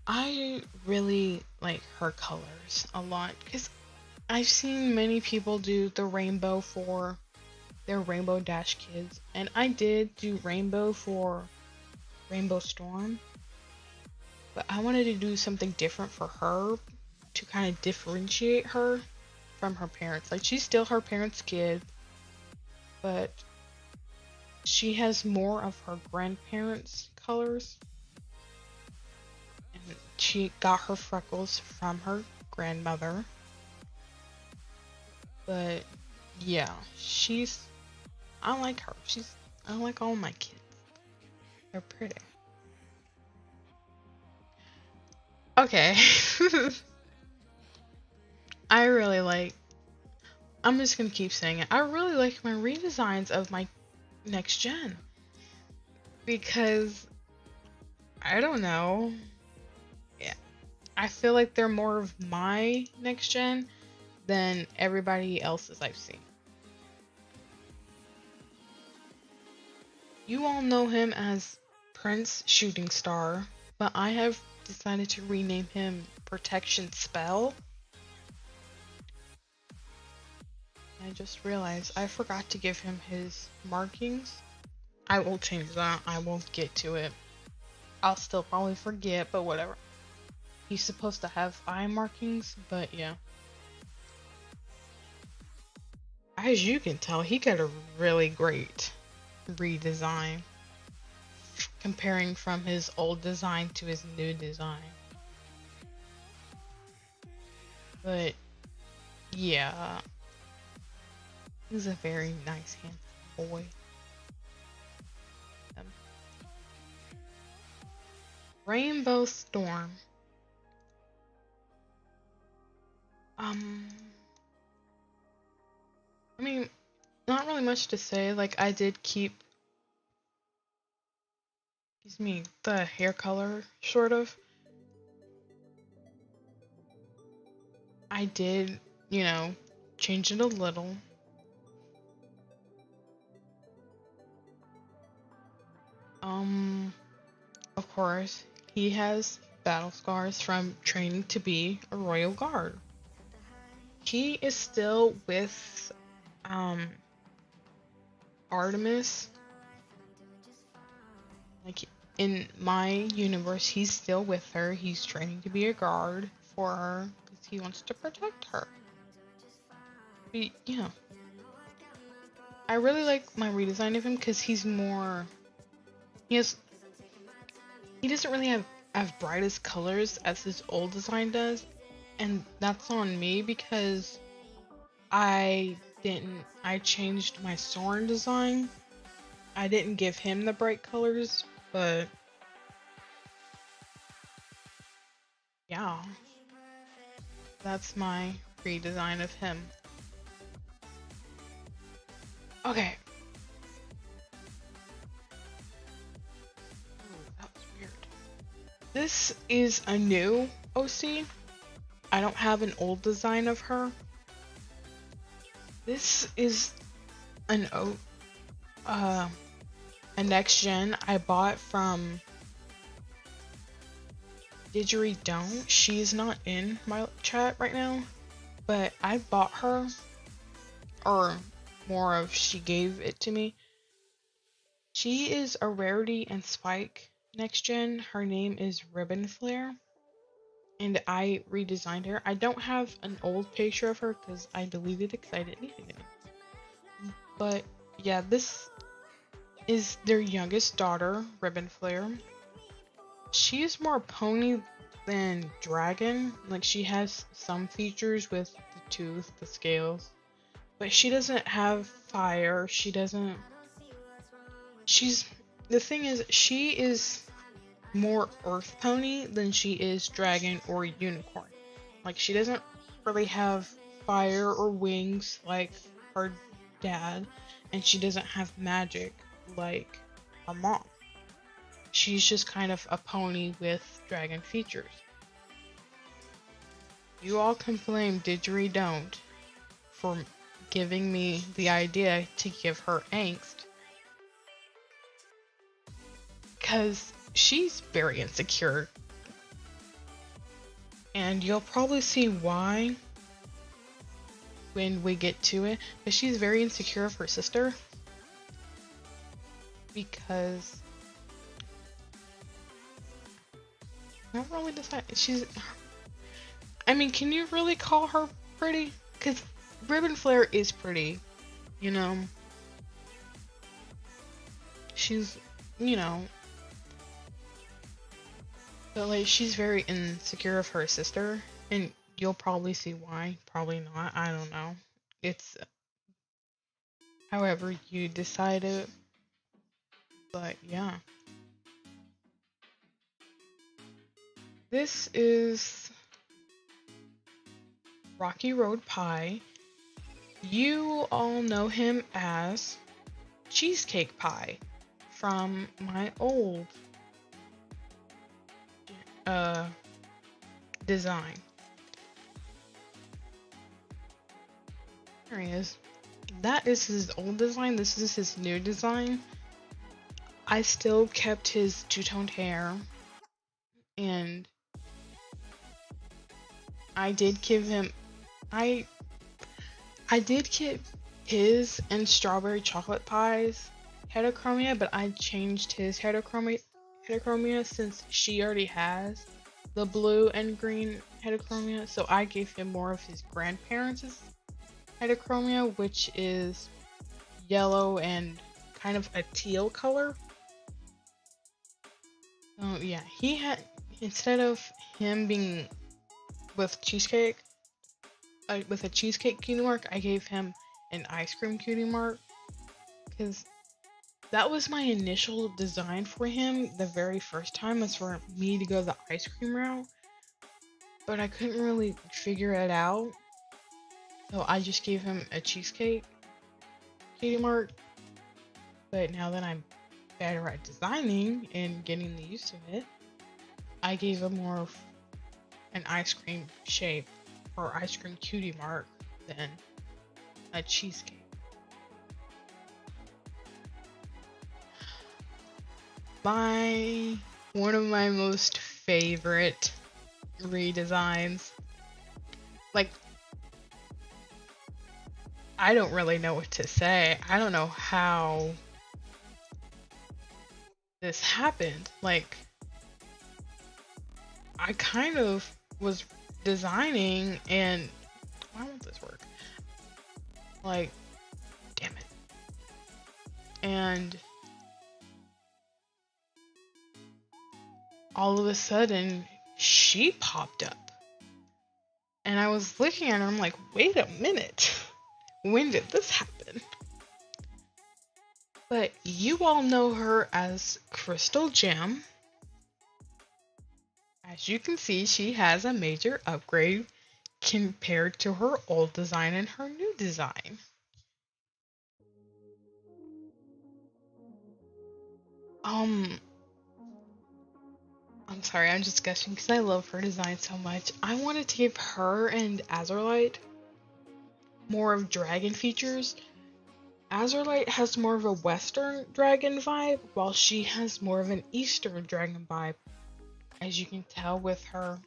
I really like her colors a lot, because I've seen many people do the rainbow for their Rainbow Dash kids, and I did do rainbow for Rainbow Storm, but I wanted to do something different for her to kind of differentiate her from her parents. Like, she's still her parents' kid, but she has more of her grandparents' colors, and she got her freckles from her grandmother. But yeah, I like her. I like all my kids. They're pretty. Okay. I'm just gonna keep saying it. I really like my redesigns of my next gen. Because, I don't know. Yeah. I feel like they're more of my next gen than everybody else's I've seen. You all know him as Prince Shooting Star, but I have decided to rename him Protection Spell. I just realized I forgot to give him his markings. I will change that. I won't get to it. I'll still probably forget, but whatever. He's supposed to have eye markings, but yeah. As you can tell, he got a really great redesign, comparing from his old design to his new design. But yeah, he's a very nice, handsome boy. Rainbow Storm. I mean, not really much to say. Like, I did keep, the hair color, sort of. I did, change it a little. Of course, he has battle scars from training to be a royal guard. He is still with Artemis. Like in my universe, he's still with her. He's training to be a guard for her because he wants to protect her. But, yeah. I really like my redesign of him because he's more. He doesn't really have as bright as colors as his old design does, and that's on me because I changed my Soren design. I didn't give him the bright colors, but yeah, that's my redesign of him. Okay. Ooh, that was weird. This is a new OC. I don't have an old design of her. This is a next gen I bought from Don't. She's not in my chat right now, but I bought her, or more of she gave it to me. She is a rarity and spike next gen. Her name is Ribbon Flare, and I redesigned her. I don't have an old picture of her because I deleted it because I didn't need it. But yeah, this is their youngest daughter, Ribbon Flare. She's more pony than dragon. Like, she has some features with the tooth, the scales, but she doesn't have fire. The thing is, she is more earth pony than she is dragon or unicorn. Like, she doesn't really have fire or wings like her dad, and she doesn't have magic like her mom. She's just kind of a pony with dragon features. You all can blame Don't for giving me the idea to give her angst, because she's very insecure, and you'll probably see why when we get to it. But she's very insecure of her sister because I don't really decide. I mean, can you really call her pretty? Because Ribbon Flare is pretty, you know. She's, you know. But, like, she's very insecure of her sister. And you'll probably see why. Probably not. I don't know. It's however you decide it. But, yeah. This is Rocky Road Pie. You all know him as Cheesecake Pie from my old design. There he is. That is his old design. This is his new design. I still kept his two-toned hair, and I did give him I did give his and Strawberry Chocolate Pie's heterochromia, but I changed his heterochromia since she already has the blue and green heterochromia, so I gave him more of his grandparents' heterochromia, which is yellow and kind of a teal color. So yeah, he had, instead of him being with cheesecake, with a cheesecake cutie mark, I gave him an ice cream cutie mark, because that was my initial design for him the very first time, was for me to go the ice cream route, but I couldn't really figure it out, so I just gave him a cheesecake cutie mark. But now that I'm better at designing and getting the use of it, I gave him more of an ice cream shape or ice cream cutie mark than a cheesecake. one of my most favorite redesigns. Like, I don't really know what to say. I don't know how this happened. Like, I kind of was designing and why won't this work? Like, damn it. And all of a sudden, she popped up. And I was looking at her, I'm like, wait a minute. When did this happen? But you all know her as Crystal Gem. As you can see, she has a major upgrade compared to her old design and her new design. I'm sorry, I'm just gushing because I love her design so much. I wanted to give her and Azurite more of dragon features. Azurite has more of a Western dragon vibe, while she has more of an Eastern dragon vibe, as you can tell with her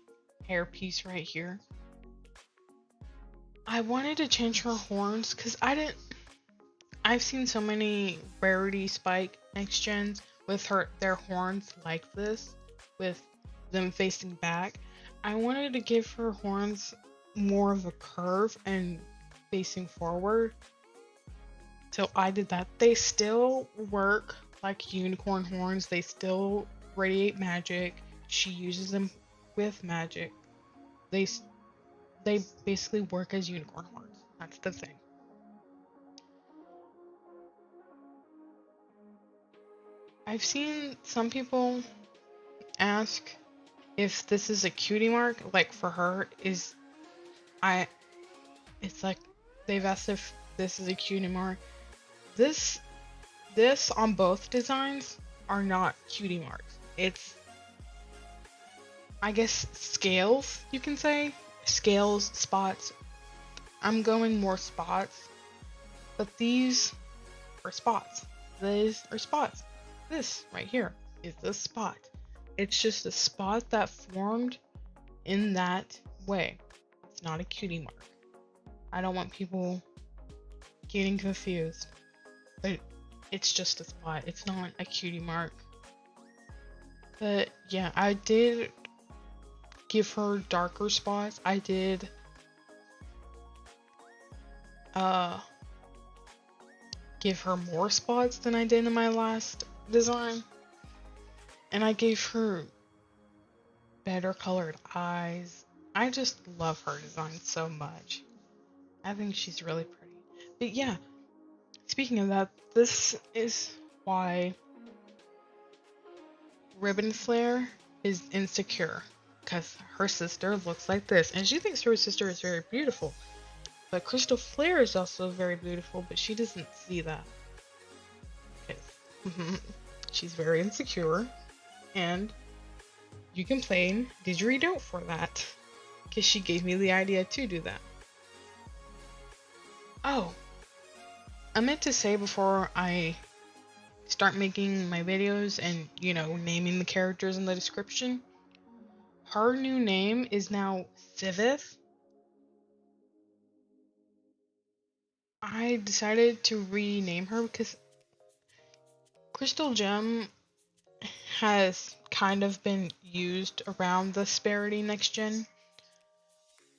hairpiece right here. I wanted to change her horns because I've seen so many rarity spike next gens with their horns like this, with them facing back. I wanted to give her horns more of a curve and facing forward. So I did that. They still work like unicorn horns. They still radiate magic. She uses them with magic. They basically work as unicorn horns. That's the thing. I've seen some people ask if this is a cutie mark. Like for her, it's like they've asked if this is a cutie mark. This on both designs are not cutie marks. It's, I guess, scales, you can say. Scales, spots. I'm going more spots. But these are spots. These are spots. This right here is the spot. It's just a spot that formed in that way. It's not a cutie mark. I don't want people getting confused. But it's just a spot. It's not a cutie mark. But yeah, I did give her darker spots. I did give her more spots than I did in my last design. And I gave her better colored eyes. I just love her design so much. I think she's really pretty. But yeah, speaking of that, this is why Ribbon Flare is insecure. Because her sister looks like this. And she thinks her sister is very beautiful. But Crystal Flare is also very beautiful, but she doesn't see that. She's very insecure. And you complain didgeridoo for that. Because she gave me the idea to do that. Oh, I meant to say before I start making my videos and, you know, naming the characters in the description, her new name is now Sivith. I decided to rename her because Crystal Gem has kind of been used around the Sparity next gen.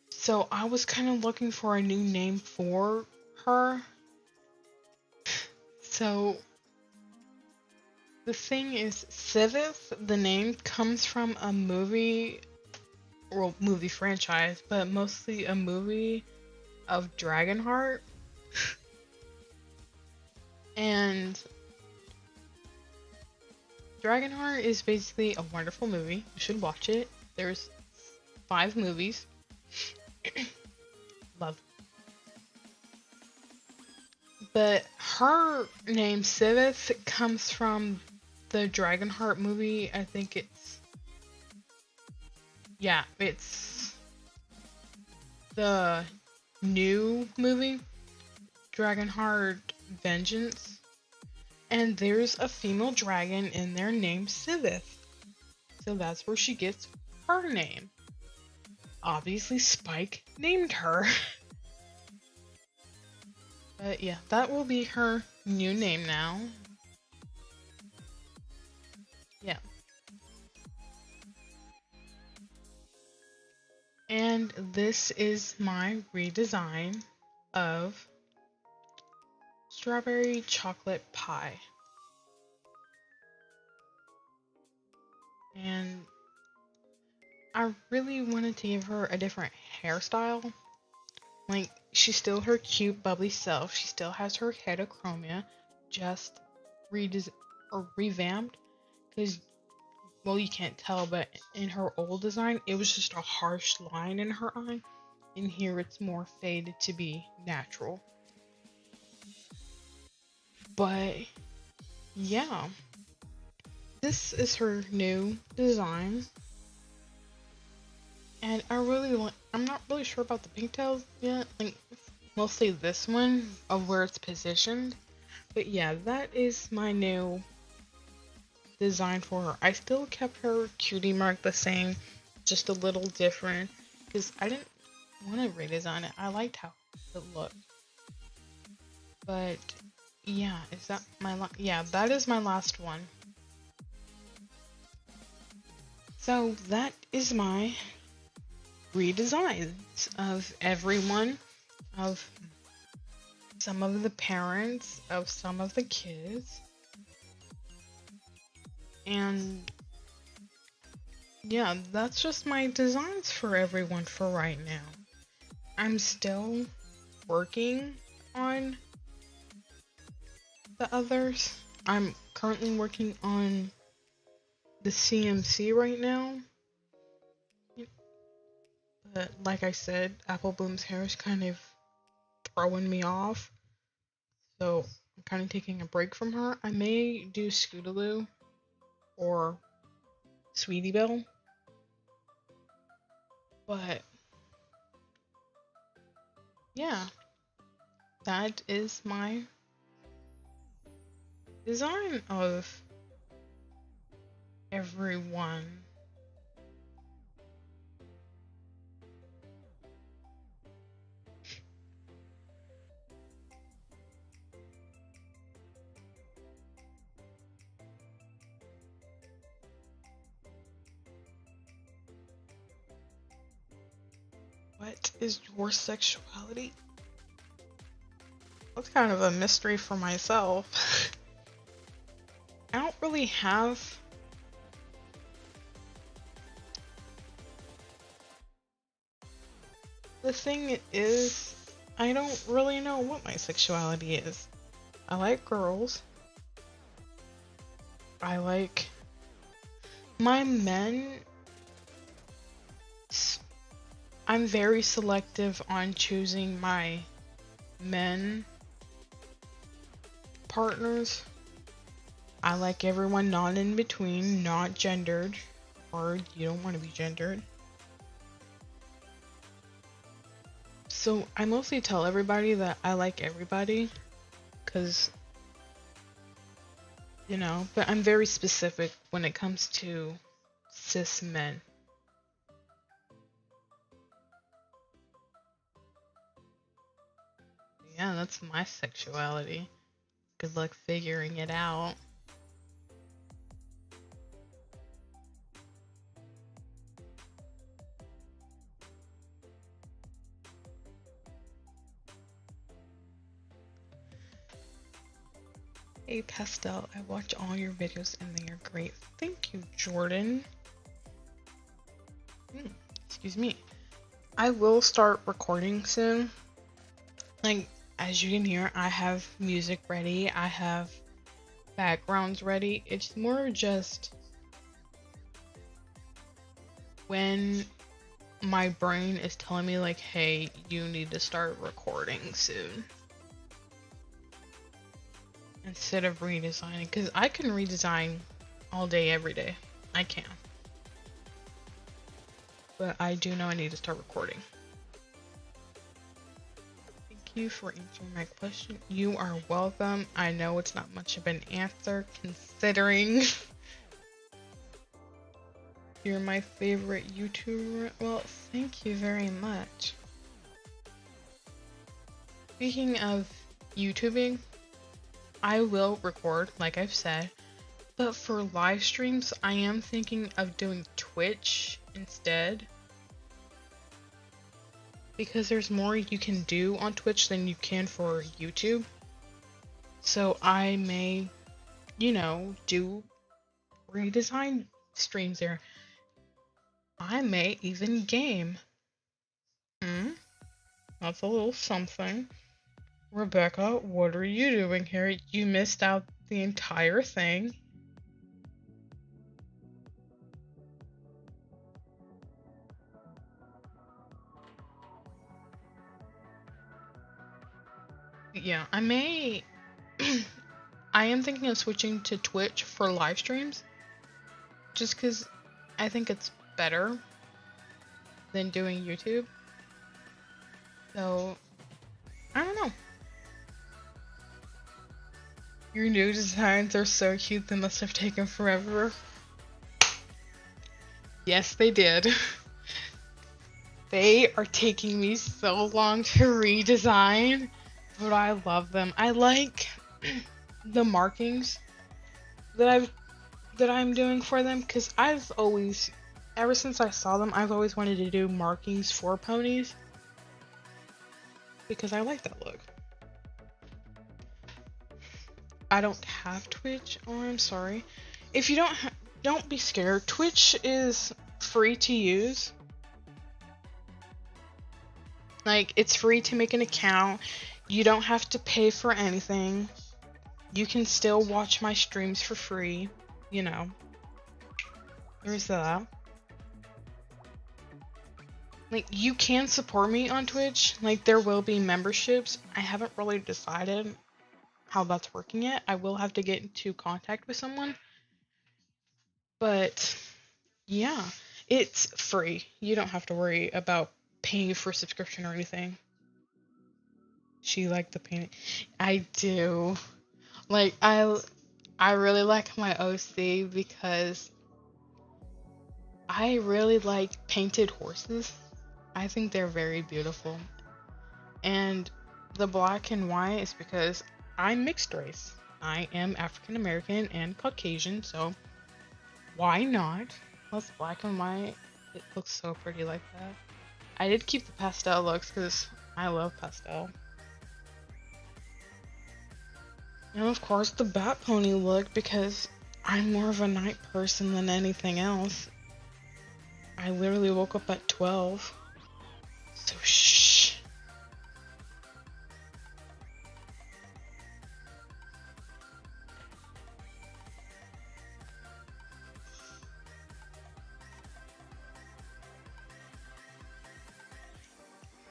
So I was kind of looking for a new name for her. So the thing is, Sivith, the name comes from a movie, well, movie franchise, but mostly a movie of Dragonheart. And Dragonheart is basically a wonderful movie. You should watch it. There's 5 movies. Love. But her name, Sivith, comes from the Dragonheart movie. I think it's... yeah, it's the new movie, Dragonheart Vengeance. And there's a female dragon in there named Sivith. So that's where she gets her name. Obviously, Spike named her. But yeah, that will be her new name now. Yeah. And this is my redesign of strawberry chocolate pie. And I really wanted to give her a different hairstyle. Like, she's still her cute, bubbly self. She still has her heterochromia, just revamped. Because, well, you can't tell, but in her old design, it was just a harsh line in her eye. In here, it's more faded to be natural. But, yeah. This is her new design. And I'm not really sure about the pigtails yet. Like, mostly this one of where it's positioned. But yeah, that is my new design for her. I still kept her cutie mark the same, just a little different. Because I didn't want to redesign it. I liked how it looked. But yeah, is that yeah, that is my last one. So that is my redesigns of everyone, of some of the parents, of some of the kids. And yeah, that's just my designs for everyone for right now. I'm still working on the others. I'm currently working on the CMC right now. But like I said, Apple Bloom's hair is kind of throwing me off. So I'm kind of taking a break from her. I may do Scootaloo or Sweetie Belle. But yeah, that is my design of everyone. What is your sexuality? That's kind of a mystery for myself. I don't really have the thing is, I don't really know what my sexuality is. I like girls. I like my men. I'm very selective on choosing my men partners. I like everyone not in between, not gendered, or you don't want to be gendered. So I mostly tell everybody that I like everybody, because, you know, but I'm very specific when it comes to cis men. Yeah, that's my sexuality. Good luck figuring it out. Hey Pastel, I watch all your videos and they are great. Thank you, Jordan. Excuse me. I will start recording soon. Like, as you can hear, I have music ready. I have backgrounds ready. It's more just when my brain is telling me like, hey, you need to start recording soon. Instead of redesigning, because I can redesign all day, every day. I can. But I do know I need to start recording. Thank you for answering my question. You are welcome. I know it's not much of an answer considering you're my favorite YouTuber. Well, thank you very much. Speaking of YouTubing, I will record, like I've said, but for live streams, I am thinking of doing Twitch instead. Because there's more you can do on Twitch than you can for YouTube. So I may, you know, do redesign streams there. I may even game. That's a little something. Rebecca, what are you doing here? You missed out the entire thing. Yeah, I may... I am thinking of switching to Twitch for live streams. Just because I think it's better than doing YouTube. So, I don't know. Your new designs are so cute, they must have taken forever. Yes, they did. They are taking me so long to redesign, but I love them. I like the markings that I'm doing for them, because I've always, ever since I saw them, I've always wanted to do markings for ponies, because I like that look. I don't have Twitch. Oh, I'm sorry. If you don't be scared. Twitch is free to use. Like, it's free to make an account. You don't have to pay for anything. You can still watch my streams for free. You know. There's that. Like, you can support me on Twitch. Like, there will be memberships. I haven't really decided how that's working yet. I will have to get into contact with someone. But, yeah. It's free. You don't have to worry about paying for subscription or anything. She liked the painting. I do. Like, I really like my OC because I really like painted horses. I think they're very beautiful. And the black and white is because I'm mixed race. I am African American and Caucasian, so why not? Plus black and white, it looks so pretty like that. I did keep the pastel looks because I love pastel. And of course the bat pony look because I'm more of a night person than anything else. I literally woke up at 12. So shh.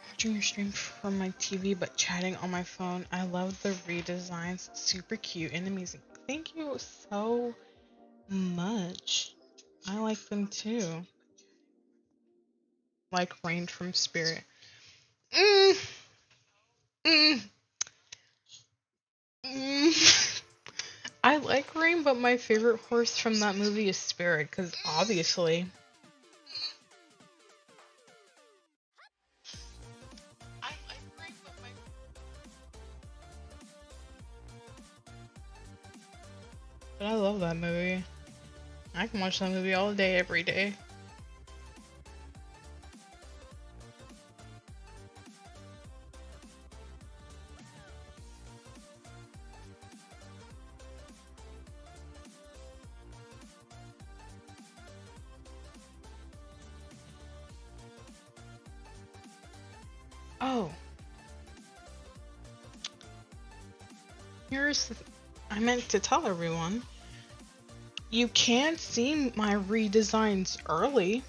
Watching your stream from my TV but chatting on my phone. I love the redesigns. Super cute and amazing. Thank you so much. I like them too. Like Rain from Spirit. I like Rain, but my favorite horse from that movie is Spirit, because obviously. But I love that movie. I can watch that movie all day, every day. Oh. I meant to tell everyone. You can see my redesigns early.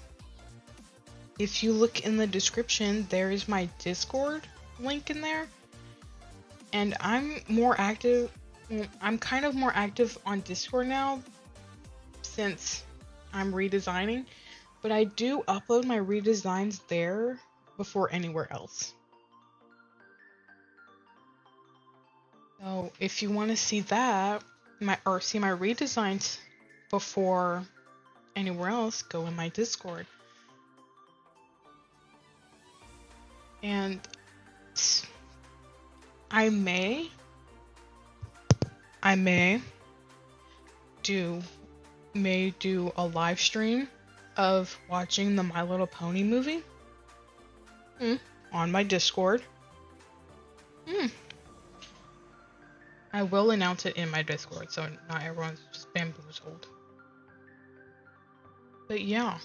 If you look in the description, there is my Discord link in there. And I'm more active. I'm kind of more active on Discord now since I'm redesigning. But I do upload my redesigns there before anywhere else. So if you want to see that, see my redesigns before anywhere else, go in my Discord. And I may do a live stream of watching the My Little Pony movie on my Discord. I will announce it in my Discord, so not everyone's just bamboozled. But yeah,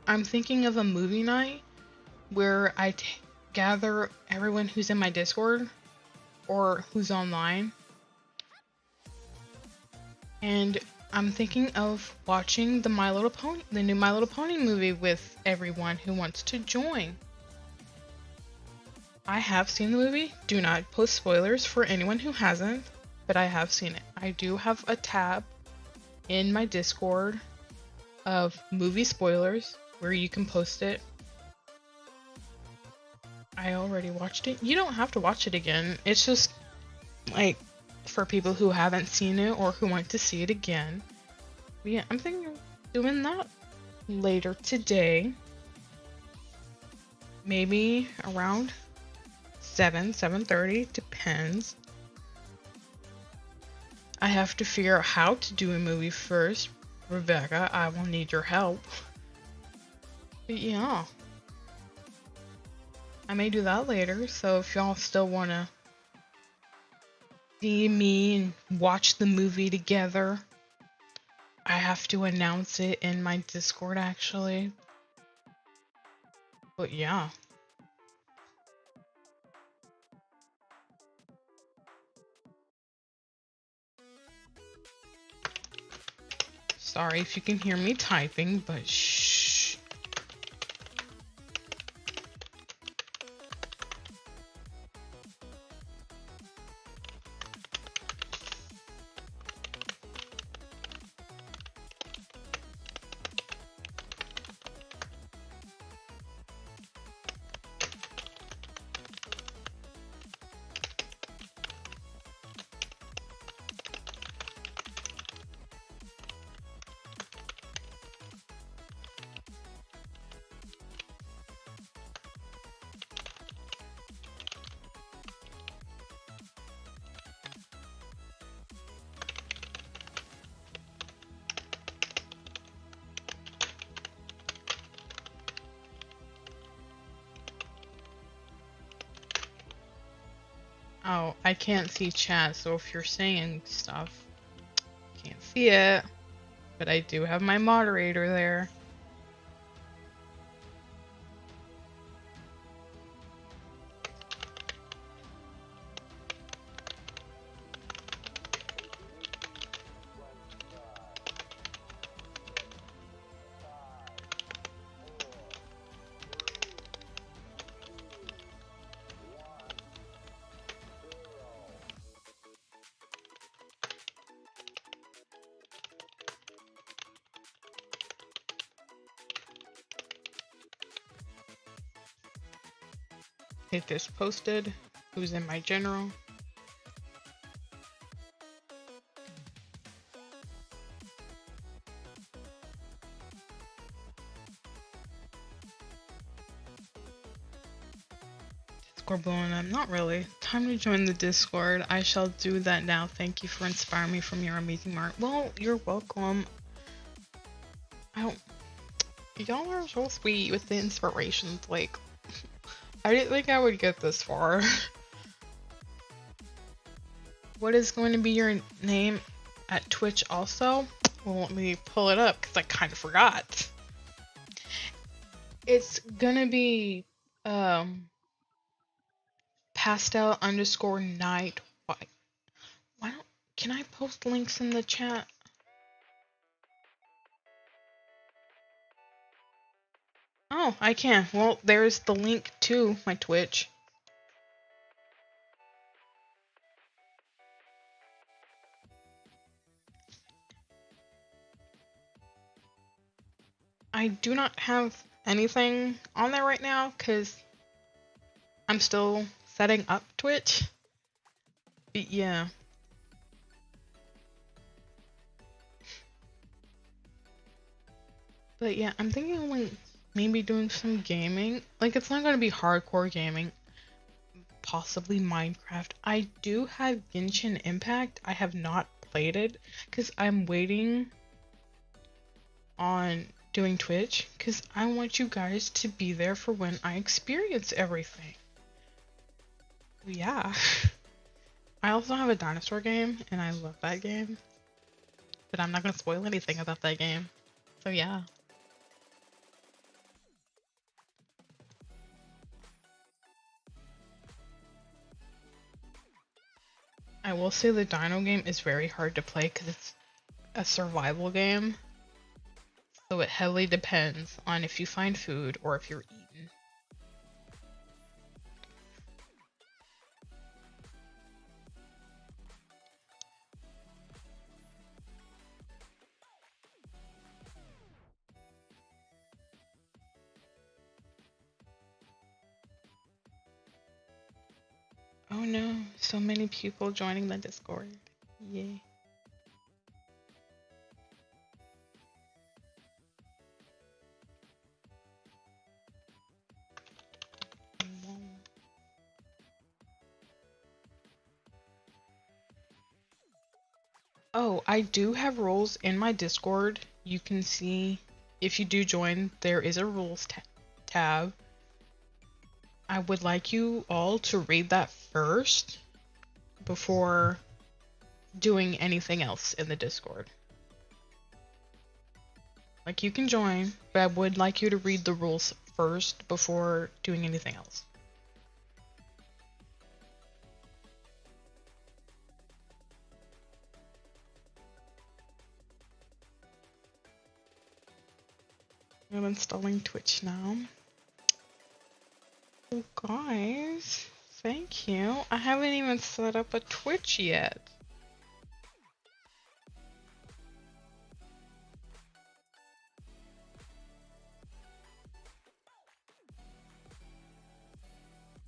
I'm thinking of a movie night where I gather everyone who's in my Discord or who's online, and I'm thinking of watching the new My Little Pony movie with everyone who wants to join. I have seen the movie. Do not post spoilers for anyone who hasn't, but I have seen it. I do have a tab in my Discord of movie spoilers where you can post it. I already watched it. You don't have to watch it again. It's just like for people who haven't seen it or who want to see it again. But yeah, I'm thinking of doing that later today. Maybe around 7:30, depends. I have to figure out how to do a movie first. Rebecca, I will need your help. But yeah. I may do that later, so if y'all still want to see me and watch the movie together, I have to announce it in my Discord actually. But yeah. Sorry if you can hear me typing, but shh. Oh, I can't see chat, so if you're saying stuff, can't see it. But I do have my moderator there. Hit this posted. Who's in my general? Discord blowing up. Not really. Time to join the Discord. I shall do that now. Thank you for inspiring me from your amazing mark. Well, you're welcome. Y'all are so sweet with the inspirations. Like, I didn't think I would get this far. What is going to be your name at Twitch also? Well, let me pull it up because I kind of forgot. It's gonna be pastel_night. Why don't, can I post links in the chat? Oh, I can. Well, there's the link to my Twitch. I do not have anything on there right now because I'm still setting up Twitch. But yeah. But yeah, I'm thinking of like maybe doing some gaming. Like it's not gonna be hardcore gaming. Possibly Minecraft. I do have Genshin Impact. I have not played it because I'm waiting on doing Twitch because I want you guys to be there for when I experience everything. Yeah. I also have a dinosaur game and I love that game. But I'm not gonna spoil anything about that game. So yeah. I will say the dino game is very hard to play because it's a survival game. So it heavily depends on if you find food or if you're eaten. Oh no, so many people joining the Discord. Yay. Oh, I do have rules in my Discord. You can see if you do join, there is a rules tab. I would like you all to read that first before doing anything else in the Discord. Like you can join, but I would like you to read the rules first before doing anything else. I'm installing Twitch now. Oh, guys, thank you. I haven't even set up a Twitch yet.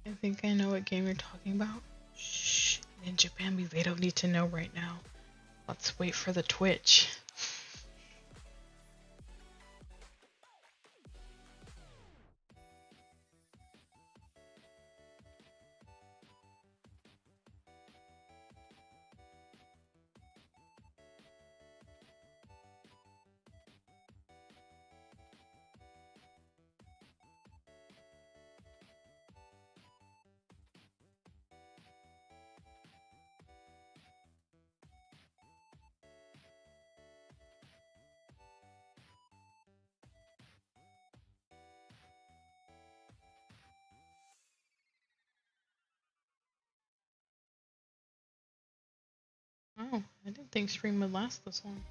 I think I know what game you're talking about. Shh, Ninja Bambi, they don't need to know right now. Let's wait for the Twitch. Oh, I didn't think stream would last this long.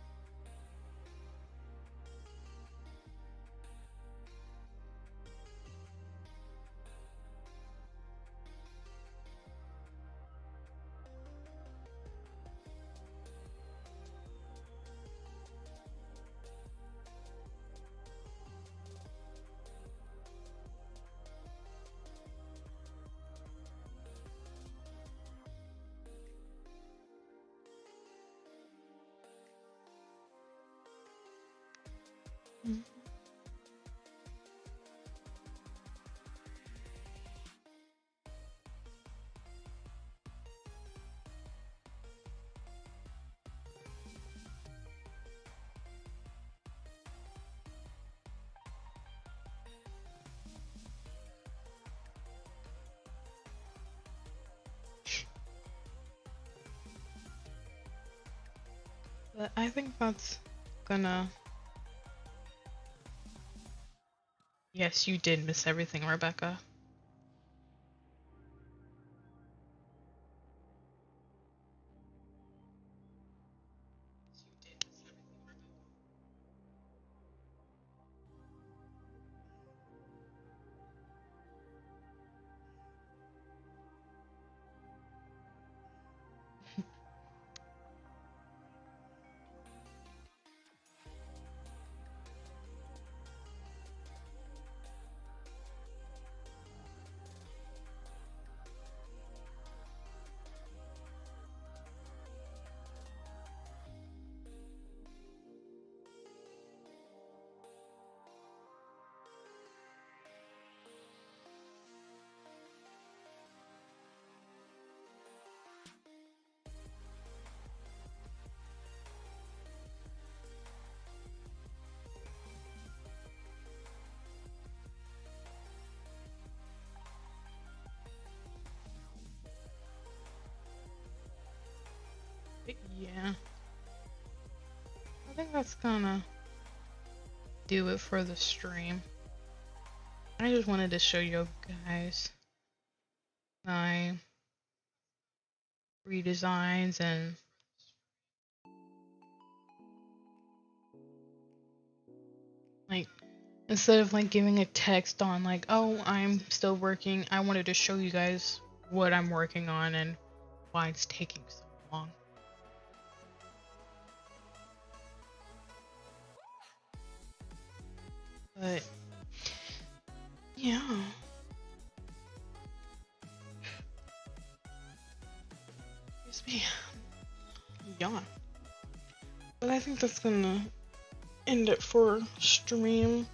But I think that's gonna... Yes, you did miss everything, Rebecca. yeah, I think that's gonna do it for the stream. I just wanted to show you guys my redesigns and like instead of like giving a text on like, oh, I'm still working, I wanted to show you guys what I'm working on and why it's taking so long. But yeah. Excuse me. Yeah. But I think that's gonna end it for stream.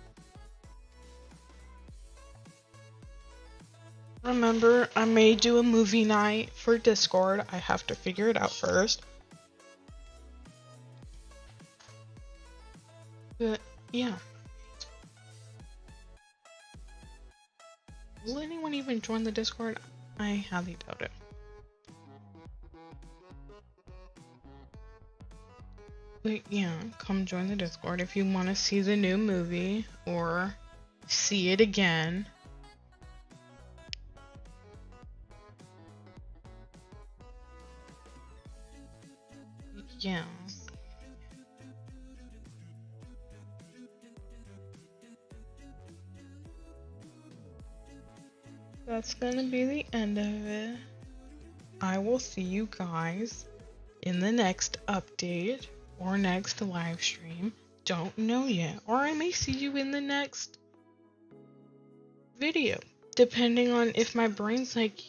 Remember, I may do a movie night for Discord. I have to figure it out first. But yeah. Will anyone even join the Discord? I highly doubt it. But yeah, come join the Discord if you want to see the new movie or see it again. Yeah. That's gonna be the end of it. I will see you guys in the next update or next live stream. Don't know yet. Or I may see you in the next video, depending on if my brain's like,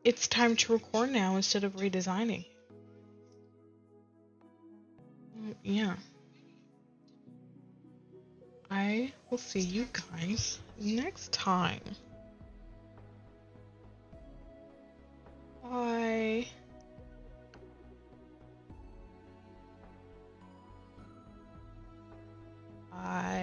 it's time to record now instead of redesigning. Yeah. I will see you guys next time. Bye. Bye.